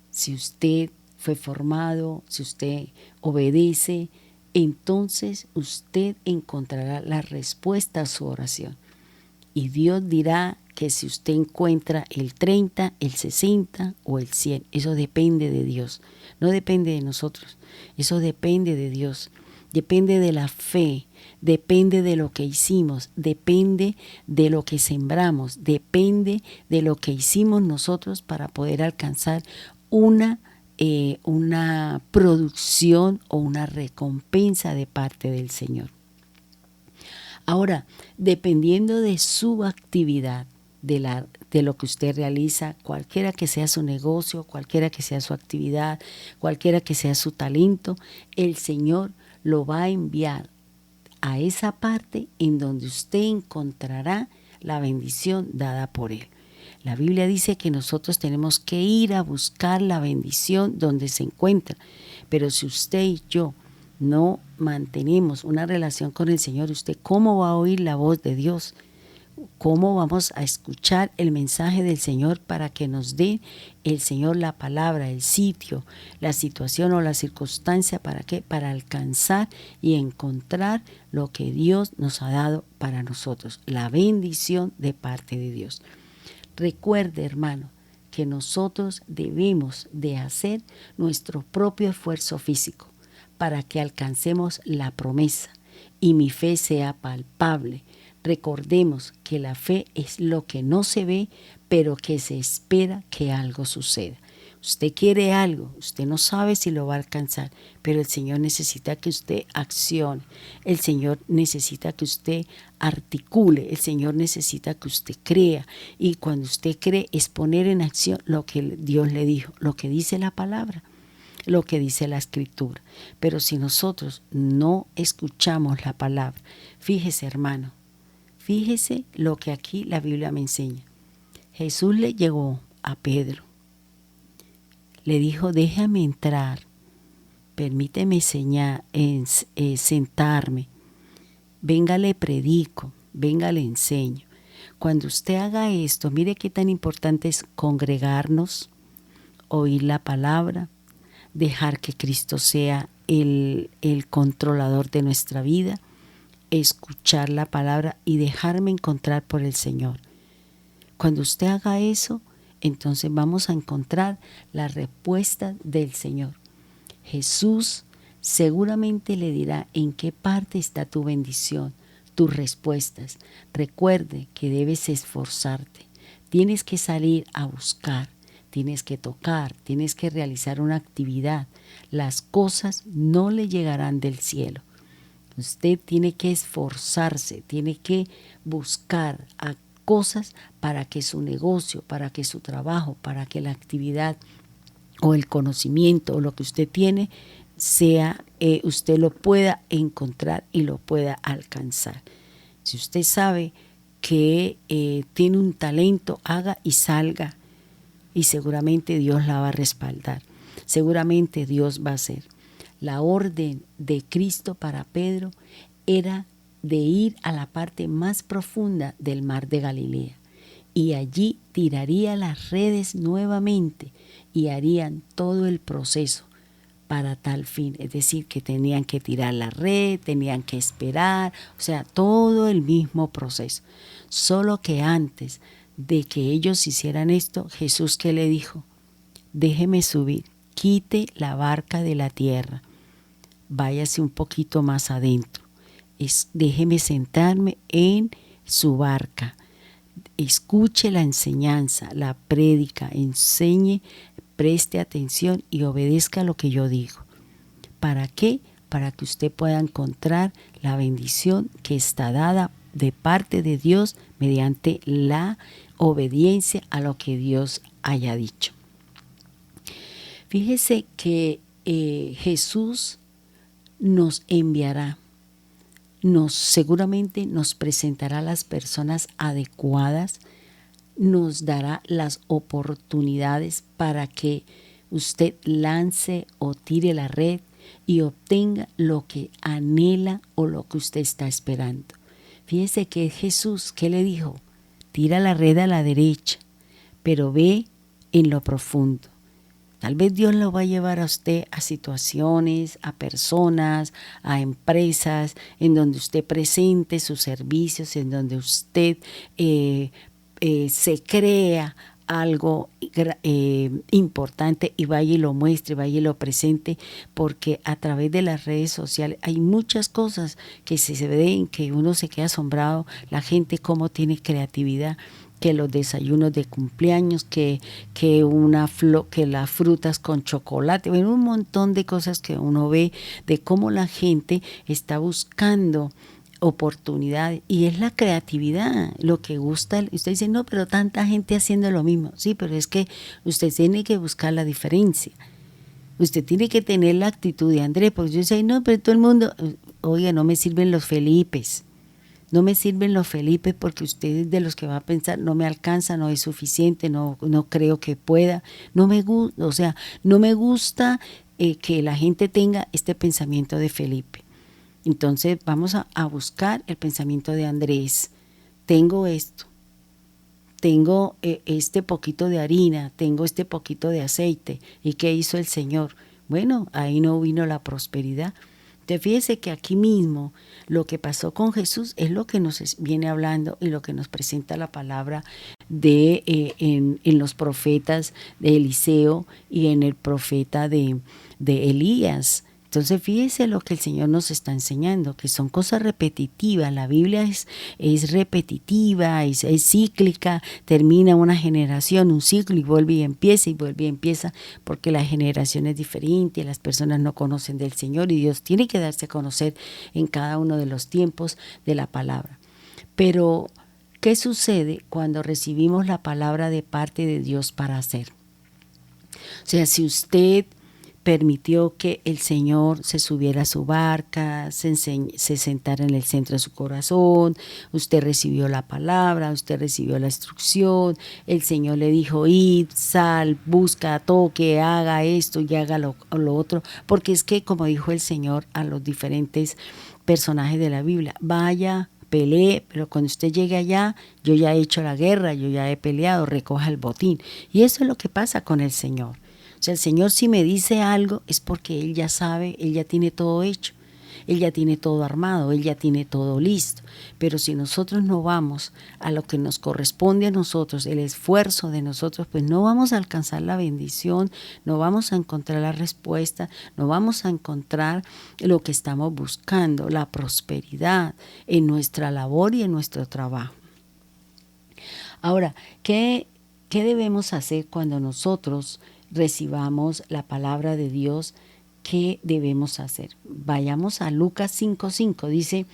Si usted fue formado, si usted obedece, entonces usted encontrará la respuesta a su oración. Y Dios dirá que si usted encuentra el 30, el 60 o el 100, eso depende de Dios, no depende de nosotros, eso depende de Dios, depende de la fe, depende de lo que hicimos, depende de lo que sembramos, depende de lo que hicimos nosotros para poder alcanzar una producción o una recompensa de parte del Señor. Ahora, dependiendo de su actividad, de lo que usted realiza, cualquiera que sea su negocio, cualquiera que sea su actividad, cualquiera que sea su talento, el Señor lo va a enviar a esa parte en donde usted encontrará la bendición dada por Él. La Biblia dice que nosotros tenemos que ir a buscar la bendición donde se encuentra. Pero si usted y yo no mantenemos una relación con el Señor, ¿usted cómo va a oír la voz de Dios? ¿Cómo vamos a escuchar el mensaje del Señor para que nos dé el Señor la palabra, el sitio, la situación o la circunstancia? ¿Para qué? Para alcanzar y encontrar lo que Dios nos ha dado para nosotros, la bendición de parte de Dios. Recuerde, hermano, que nosotros debemos de hacer nuestro propio esfuerzo físico para que alcancemos la promesa y mi fe sea palpable. Recordemos que la fe es lo que no se ve, pero que se espera que algo suceda. Usted quiere algo, usted no sabe si lo va a alcanzar, pero el Señor necesita que usted accione, el Señor necesita que usted articule, el Señor necesita que usted crea. Y cuando usted cree es poner en acción lo que Dios le dijo, lo que dice la palabra, lo que dice la Escritura. Pero si nosotros no escuchamos la palabra, fíjese, hermano, fíjese lo que aquí la Biblia me enseña. Jesús le llegó a Pedro, le dijo: déjame entrar, permíteme sentarme, venga le predico, venga le enseño. Cuando usted haga esto, mire qué tan importante es congregarnos, oír la palabra, dejar que Cristo sea el controlador de nuestra vida, escuchar la palabra y dejarme encontrar por el Señor. Cuando usted haga eso, entonces vamos a encontrar la respuesta del Señor. Jesús seguramente le dirá en qué parte está tu bendición, tus respuestas. Recuerde que debes esforzarte, tienes que salir a buscar, tienes que tocar, tienes que realizar una actividad. Las cosas no le llegarán del cielo. Usted tiene que esforzarse, tiene que buscar cosas para que su negocio, para que su trabajo, para que la actividad o el conocimiento o lo que usted tiene sea, usted lo pueda encontrar y lo pueda alcanzar. Si usted sabe que tiene un talento, haga y salga, y seguramente Dios la va a respaldar. Seguramente Dios va a hacer. La orden de Cristo para Pedro era de ir a la parte más profunda del mar de Galilea, y allí tiraría las redes nuevamente y harían todo el proceso para tal fin. Es decir, que tenían que tirar la red, tenían que esperar, o sea, todo el mismo proceso. Solo que antes de que ellos hicieran esto, Jesús, ¿qué le dijo? Déjeme subir, quite la barca de la tierra, váyase un poquito más adentro. Déjeme sentarme en su barca, escuche la enseñanza, la prédica, enseñe, preste atención y obedezca lo que yo digo. ¿Para qué? Para que usted pueda encontrar la bendición que está dada de parte de Dios mediante la obediencia a lo que Dios haya dicho. Fíjese que Jesús nos enviará, seguramente nos presentará a las personas adecuadas, nos dará las oportunidades para que usted lance o tire la red y obtenga lo que anhela o lo que usted está esperando. Fíjese que Jesús, ¿qué le dijo? Tira la red a la derecha, pero ve en lo profundo. Tal vez Dios lo va a llevar a usted a situaciones, a personas, a empresas, en donde usted presente sus servicios, en donde usted se crea algo importante y vaya y lo muestre, vaya y lo presente, porque a través de las redes sociales hay muchas cosas que se ven, que uno se queda asombrado, la gente cómo tiene creatividad, que los desayunos de cumpleaños, que las frutas con chocolate, bueno, un montón de cosas que uno ve de cómo la gente está buscando oportunidades, y es la creatividad lo que gusta. Usted dice, no, pero tanta gente haciendo lo mismo. Sí, pero es que usted tiene que buscar la diferencia. Usted tiene que tener la actitud de Andrés, porque yo sé, no, pero todo el mundo, oye, no me sirven los Felipes. No me sirven los Felipes porque usted es de los que va a pensar, no me alcanza, no es suficiente, no creo que pueda. No me gusta, o sea, no me gusta que la gente tenga este pensamiento de Felipe. Entonces vamos a buscar el pensamiento de Andrés. Tengo esto, tengo este poquito de harina, tengo este poquito de aceite. ¿Y qué hizo el Señor? Bueno, ahí no vino la prosperidad. Te fíjese que aquí mismo lo que pasó con Jesús es lo que nos viene hablando y lo que nos presenta la palabra de en los profetas de Eliseo y en el profeta de Elías. Entonces fíjese lo que el Señor nos está enseñando, que son cosas repetitivas. La Biblia es repetitiva, es cíclica, termina una generación, un ciclo y vuelve y empieza, porque la generación es diferente, las personas no conocen del Señor y Dios tiene que darse a conocer en cada uno de los tiempos de la palabra. Pero, ¿qué sucede cuando recibimos la palabra de parte de Dios para hacer? O sea, si usted permitió que el Señor se subiera a su barca, se sentara en el centro de su corazón, usted recibió la palabra, usted recibió la instrucción, el Señor le dijo, id, sal, busca, toque, haga esto y haga lo otro, porque es que, como dijo el Señor a los diferentes personajes de la Biblia, vaya, pelee, pero cuando usted llegue allá, yo ya he hecho la guerra, yo ya he peleado, recoja el botín. Y eso es lo que pasa con el Señor. O sea, el Señor si me dice algo es porque Él ya sabe, Él ya tiene todo hecho, Él ya tiene todo armado, Él ya tiene todo listo. Pero si nosotros no vamos a lo que nos corresponde a nosotros, el esfuerzo de nosotros, pues no vamos a alcanzar la bendición, no vamos a encontrar la respuesta, no vamos a encontrar lo que estamos buscando, la prosperidad en nuestra labor y en nuestro trabajo. Ahora, ¿qué debemos hacer cuando nosotros recibamos la palabra de Dios? ¿Qué debemos hacer? Vayamos a Lucas 5:5. Dice,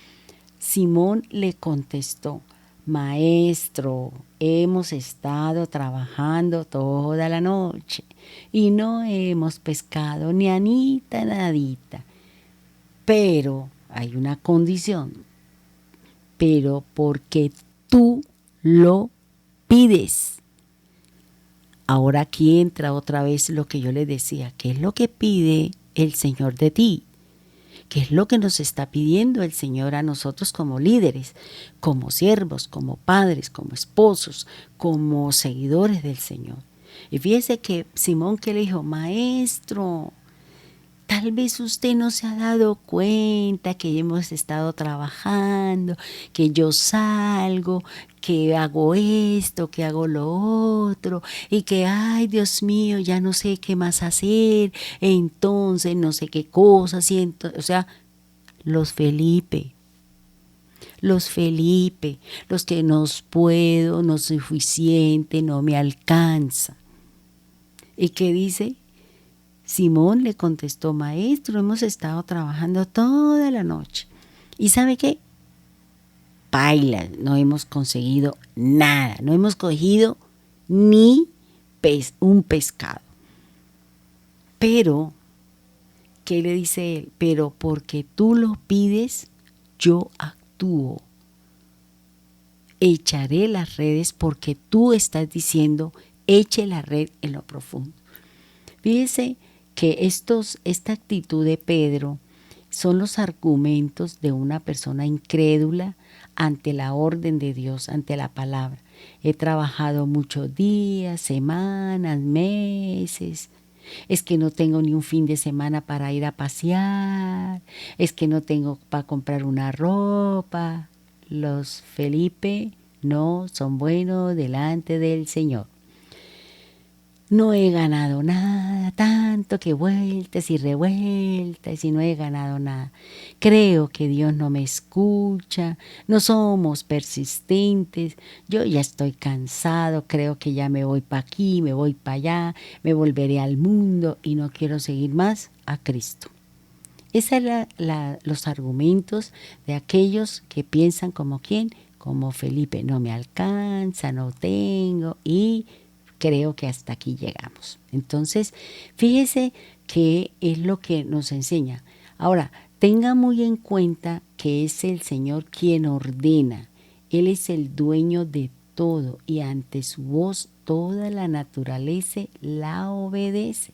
Simón le contestó, Maestro, hemos estado trabajando toda la noche y no hemos pescado ni anita, nadita. Pero hay una condición, pero porque tú lo pides. Ahora aquí entra otra vez lo que yo les decía, ¿qué es lo que pide el Señor de ti? ¿Qué es lo que nos está pidiendo el Señor a nosotros como líderes, como siervos, como padres, como esposos, como seguidores del Señor? Y fíjese que Simón que le dijo, Maestro, tal vez usted no se ha dado cuenta que hemos estado trabajando, que yo salgo, que hago esto, que hago lo otro, y que, ay, Dios mío, ya no sé qué más hacer, entonces no sé qué cosas, o sea, los Felipe, los que no puedo, no soy suficiente, no me alcanza. ¿Y qué dice? Simón le contestó, Maestro, hemos estado trabajando toda la noche. ¿Y sabe qué? Paila, no hemos conseguido nada, no hemos cogido ni un pescado. Pero, ¿qué le dice él? Pero porque tú lo pides, yo actúo. Echaré las redes porque tú estás diciendo, eche la red en lo profundo. Fíjese que esta actitud de Pedro son los argumentos de una persona incrédula ante la orden de Dios, ante la palabra. He trabajado muchos días, semanas, meses. Es que no tengo ni un fin de semana para ir a pasear. Es que no tengo para comprar una ropa. Los Felipe no son buenos delante del Señor. No he ganado nada, tanto que vueltas y revueltas y no he ganado nada. Creo que Dios no me escucha, no somos persistentes, yo ya estoy cansado, creo que ya me voy para aquí, me voy para allá, me volveré al mundo y no quiero seguir más a Cristo. Esos son los argumentos de aquellos que piensan como quién, como Felipe, no me alcanza, no tengo y creo que hasta aquí llegamos. Entonces, fíjese qué es lo que nos enseña. Ahora, Tenga muy en cuenta que es el Señor quien ordena. Él es el dueño de todo y ante su voz toda la naturaleza la obedece.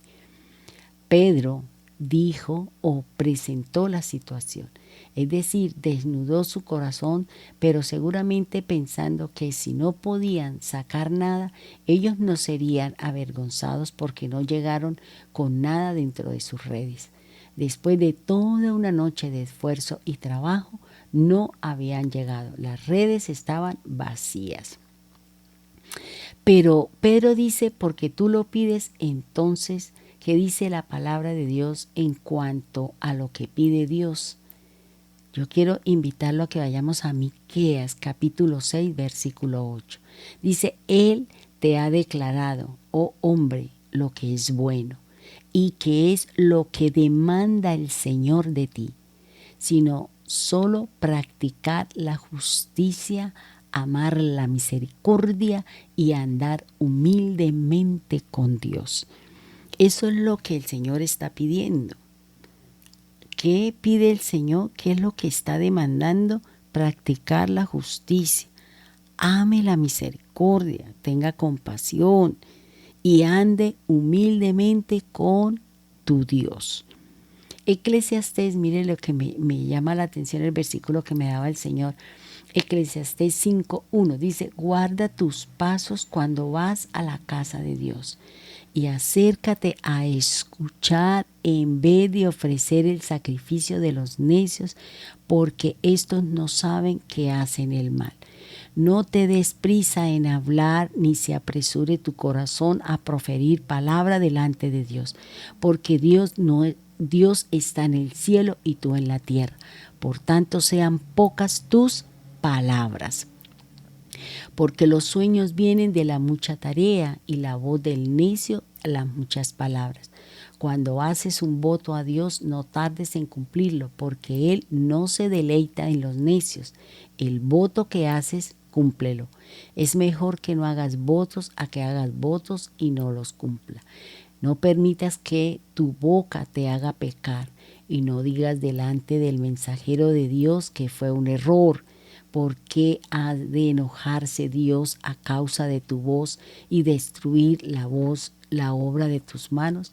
Pedro dijo o presentó la situación, es decir, desnudó su corazón, pero seguramente pensando que si no podían sacar nada, ellos no serían avergonzados porque no llegaron con nada dentro de sus redes. Después de toda una noche de esfuerzo y trabajo, no habían llegado. Las redes estaban vacías. Pero Pedro dice, porque tú lo pides, entonces, ¿qué dice la palabra de Dios en cuanto a lo que pide Dios? Yo quiero invitarlo a que vayamos a Miqueas, capítulo 6, versículo 8. Dice, Él te ha declarado, oh hombre, lo que es bueno y que es lo que demanda el Señor de ti, sino solo practicar la justicia, amar la misericordia y andar humildemente con Dios. Eso es lo que el Señor está pidiendo. ¿Qué pide el Señor? ¿Qué es lo que está demandando? Practicar la justicia, ame la misericordia, tenga compasión y ande humildemente con tu Dios. Eclesiastés, mire lo que me llama la atención el versículo que me daba el Señor. Eclesiastés 5:1 dice, guarda tus pasos cuando vas a la casa de Dios y acércate a escuchar en vez de ofrecer el sacrificio de los necios, porque estos no saben que hacen el mal. No te des prisa en hablar, ni se apresure tu corazón a proferir palabra delante de Dios, porque Dios está en el cielo y tú en la tierra. Por tanto, sean pocas tus palabras. Porque los sueños vienen de la mucha tarea y la voz del necio las muchas palabras. Cuando haces un voto a Dios, no tardes en cumplirlo, porque Él no se deleita en los necios. El voto que haces, cúmplelo. Es mejor que no hagas votos a que hagas votos y no los cumpla. No permitas que tu boca te haga pecar y no digas delante del mensajero de Dios que fue un error. ¿Por qué ha de enojarse Dios a causa de tu voz y destruir la obra de tus manos?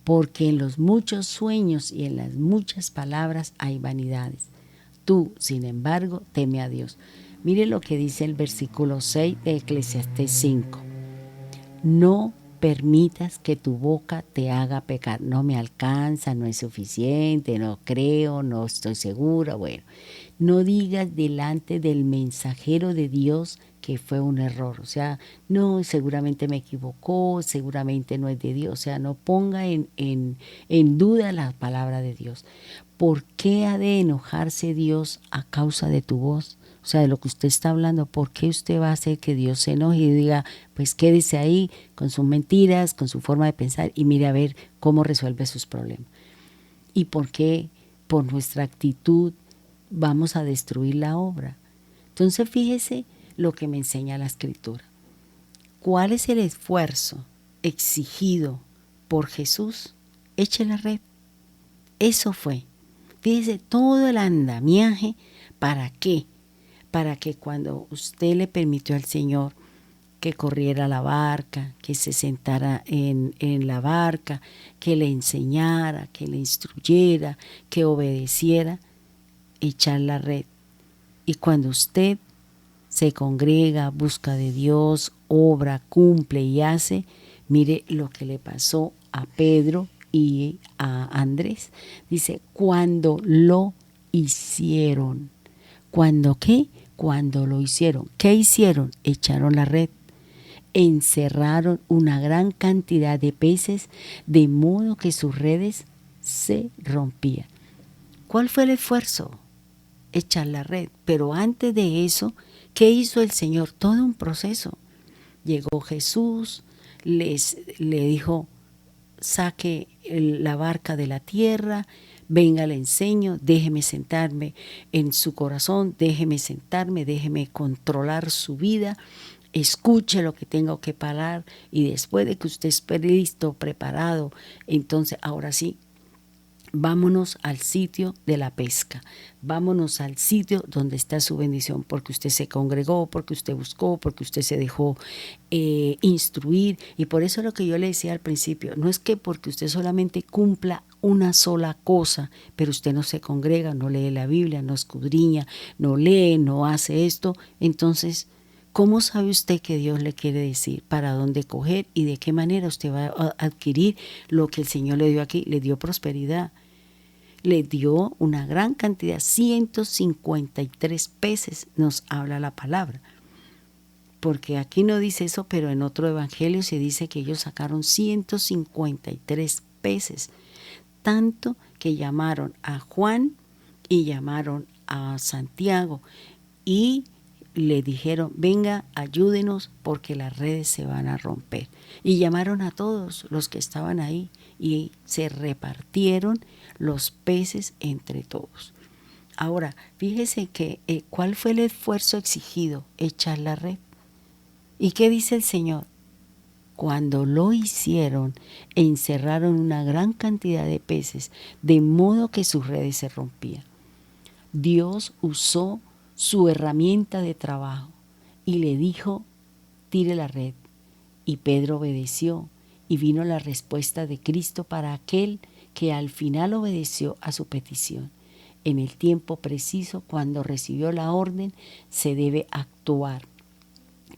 Porque en los muchos sueños y en las muchas palabras hay vanidades. Tú, sin embargo, teme a Dios. Mire lo que dice el versículo 6 de Eclesiastés 5. No permitas que tu boca te haga pecar. No me alcanza, no es suficiente, no creo, no estoy segura. Bueno, no digas delante del mensajero de Dios que fue un error. O sea, no, seguramente me equivocó, seguramente no es de Dios. O sea, no ponga en duda la palabra de Dios. ¿Por qué ha de enojarse Dios a causa de tu voz? O sea, de lo que usted está hablando, ¿por qué usted va a hacer que Dios se enoje y diga, pues quédese ahí con sus mentiras, con su forma de pensar y mire a ver cómo resuelve sus problemas? ¿Y por qué por nuestra actitud vamos a destruir la obra? Entonces fíjese lo que me enseña la Escritura. ¿Cuál es el esfuerzo exigido por Jesús? Eche la red. Eso fue. Fíjese todo el andamiaje. ¿Para qué? Para que cuando usted le permitió al Señor que corriera la barca, que se sentara en la barca, que le enseñara, que le instruyera, que obedeciera, echar la red. Y cuando usted se congrega, busca de Dios, obra, cumple y hace, mire lo que le pasó a Pedro y a Andrés. Dice, cuando lo hicieron. ¿Cuándo qué? Cuando lo hicieron. ¿Qué hicieron? Echaron la red. Encerraron una gran cantidad de peces, de modo que sus redes se rompían. ¿Cuál fue el esfuerzo? Echar la red. Pero antes de eso, ¿qué hizo el Señor? Todo un proceso. Llegó Jesús, le dijo, saque la barca de la tierra, venga, le enseño, déjeme sentarme en su corazón, déjeme sentarme, déjeme controlar su vida, escuche lo que tengo que parar y después de que usted esté listo, preparado, entonces ahora sí, vámonos al sitio de la pesca, vámonos al sitio donde está su bendición, porque usted se congregó, porque usted buscó, porque usted se dejó instruir. Y por eso lo que yo le decía al principio, no es que porque usted solamente cumpla una sola cosa, pero usted no se congrega, no lee la Biblia, no escudriña, no lee, no hace esto, entonces, ¿cómo sabe usted que Dios le quiere decir? ¿Para dónde coger y de qué manera usted va a adquirir lo que el Señor le dio aquí? Le dio prosperidad. Le dio una gran cantidad, 153 peces, nos habla la palabra. Porque aquí no dice eso, pero en otro evangelio se dice que ellos sacaron 153 peces. Tanto que llamaron a Juan y llamaron a Santiago y le dijeron, venga, ayúdenos porque las redes se van a romper. Y llamaron a todos los que estaban ahí y se repartieron los peces entre todos. Ahora, fíjese que ¿cuál fue el esfuerzo exigido? Echar la red. ¿Y qué dice el Señor? Cuando lo hicieron, encerraron una gran cantidad de peces, de modo que sus redes se rompían. Dios usó su herramienta de trabajo y le dijo, tire la red. Y Pedro obedeció y vino la respuesta de Cristo para aquel que al final obedeció a su petición. En el tiempo preciso, cuando recibió la orden, se debe actuar.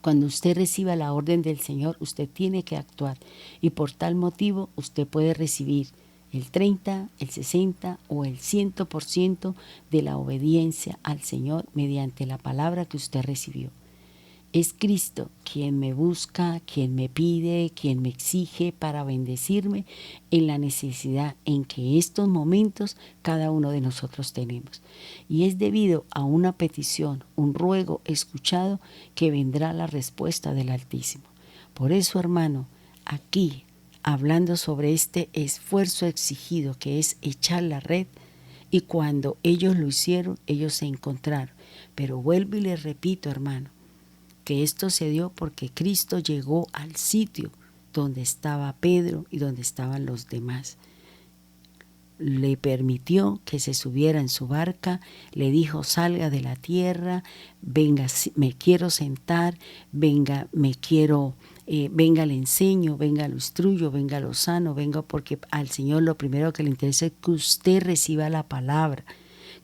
Cuando usted reciba la orden del Señor, usted tiene que actuar. Y por tal motivo, usted puede recibir el 30, el 60 o el 100% de la obediencia al Señor mediante la palabra que usted recibió. Es Cristo quien me busca, quien me pide, quien me exige para bendecirme en la necesidad en que estos momentos cada uno de nosotros tenemos. Y es debido a una petición, un ruego escuchado, que vendrá la respuesta del Altísimo. Por eso, hermano, aquí, hablando sobre este esfuerzo exigido que es echar la red, y cuando ellos lo hicieron, ellos se encontraron. Pero vuelvo y les repito, hermano, que esto se dio porque Cristo llegó al sitio donde estaba Pedro y donde estaban los demás. Le permitió que se subiera en su barca, le dijo, salga de la tierra, venga, me quiero sentar, venga, venga, le enseño, venga, lo instruyo, venga, lo sano, venga, porque al Señor lo primero que le interesa es que usted reciba la palabra,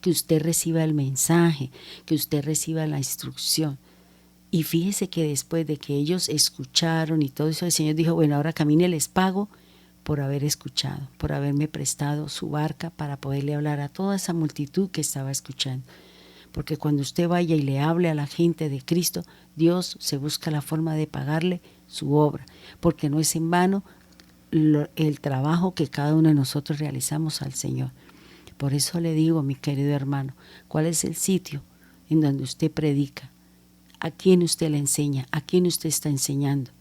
que usted reciba el mensaje, que usted reciba la instrucción. Y fíjese que después de que ellos escucharon y todo eso, el Señor dijo, bueno, ahora camine, les pago por haber escuchado, por haberme prestado su barca para poderle hablar a toda esa multitud que estaba escuchando. Porque cuando usted vaya y le hable a la gente de Cristo, Dios se busca la forma de pagarle su obra, porque no es en vano el trabajo que cada uno de nosotros realizamos al Señor. Por eso le digo, mi querido hermano, ¿cuál es el sitio en donde usted predica? ¿A quién usted le enseña? ¿A quién usted está enseñando?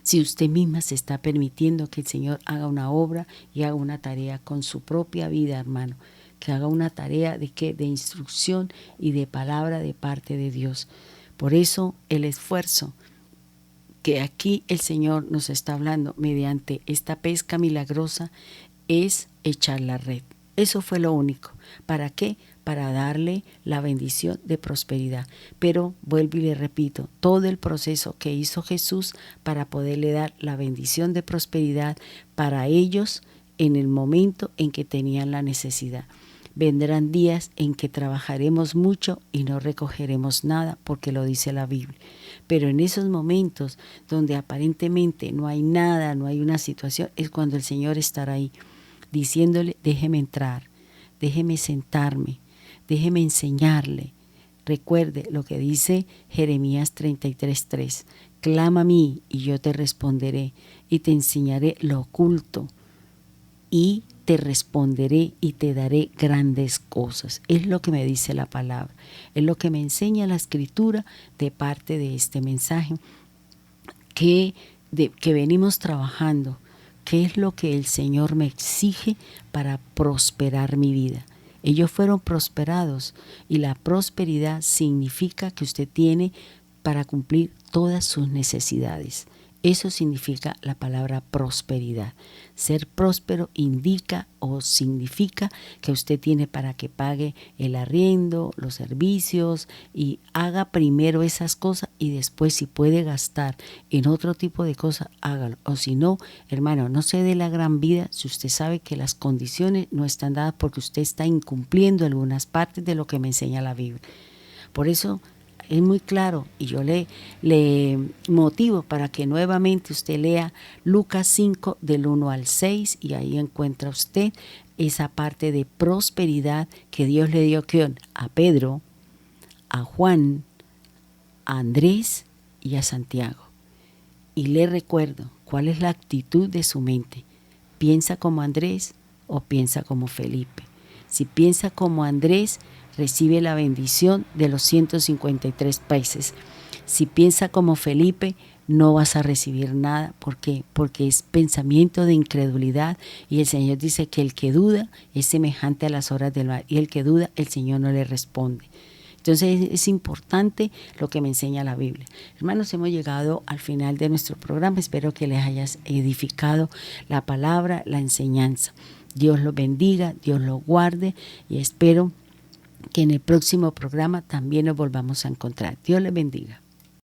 Si usted misma se está permitiendo que el Señor haga una obra y haga una tarea con su propia vida, hermano, que haga una tarea de instrucción y de palabra de parte de Dios. Por eso el esfuerzo que aquí el Señor nos está hablando mediante esta pesca milagrosa es echar la red. Eso fue lo único. ¿Para qué? Para darle la bendición de prosperidad. Pero vuelvo y le repito, todo el proceso que hizo Jesús para poderle dar la bendición de prosperidad para ellos en el momento en que tenían la necesidad. Vendrán días en que trabajaremos mucho y no recogeremos nada, porque lo dice la Biblia. Pero en esos momentos donde aparentemente no hay nada, no hay una situación, es cuando el Señor estará ahí diciéndole, déjeme entrar, déjeme sentarme, déjeme enseñarle. Recuerde lo que dice Jeremías 33:3. Clama a mí y yo te responderé y te enseñaré lo oculto y te responderé y te daré grandes cosas. Es lo que me dice la palabra. Es lo que me enseña la Escritura de parte de este mensaje que venimos trabajando. ¿Qué es lo que el Señor me exige para prosperar mi vida? Ellos fueron prosperados y la prosperidad significa que usted tiene para cumplir todas sus necesidades. Eso significa la palabra prosperidad. Ser próspero indica o significa que usted tiene para que pague el arriendo, los servicios, y haga primero esas cosas y después, si puede gastar en otro tipo de cosas, hágalo. O si no, hermano, no se dé la gran vida si usted sabe que las condiciones no están dadas, porque usted está incumpliendo algunas partes de lo que me enseña la Biblia. Por eso es muy claro, y yo le motivo para que nuevamente usted lea Lucas 5 del 1 al 6, y ahí encuentra usted esa parte de prosperidad que Dios le dio a Pedro, a Juan, a Andrés y a Santiago. Y le recuerdo cuál es la actitud de su mente. ¿Piensa como Andrés o piensa como Felipe? Si piensa como Andrés, recibe la bendición de los 153 países. Si piensa como Felipe, no vas a recibir nada. ¿Por qué? Porque es pensamiento de incredulidad, y el Señor dice que el que duda es semejante a las olas del mar, y el que duda, el Señor no le responde. Entonces es importante lo que me enseña la Biblia. Hermanos, hemos llegado al final de nuestro programa. Espero que les hayas edificado la palabra, la enseñanza. Dios los bendiga, Dios los guarde, y espero que en el próximo programa también nos volvamos a encontrar. Dios les bendiga.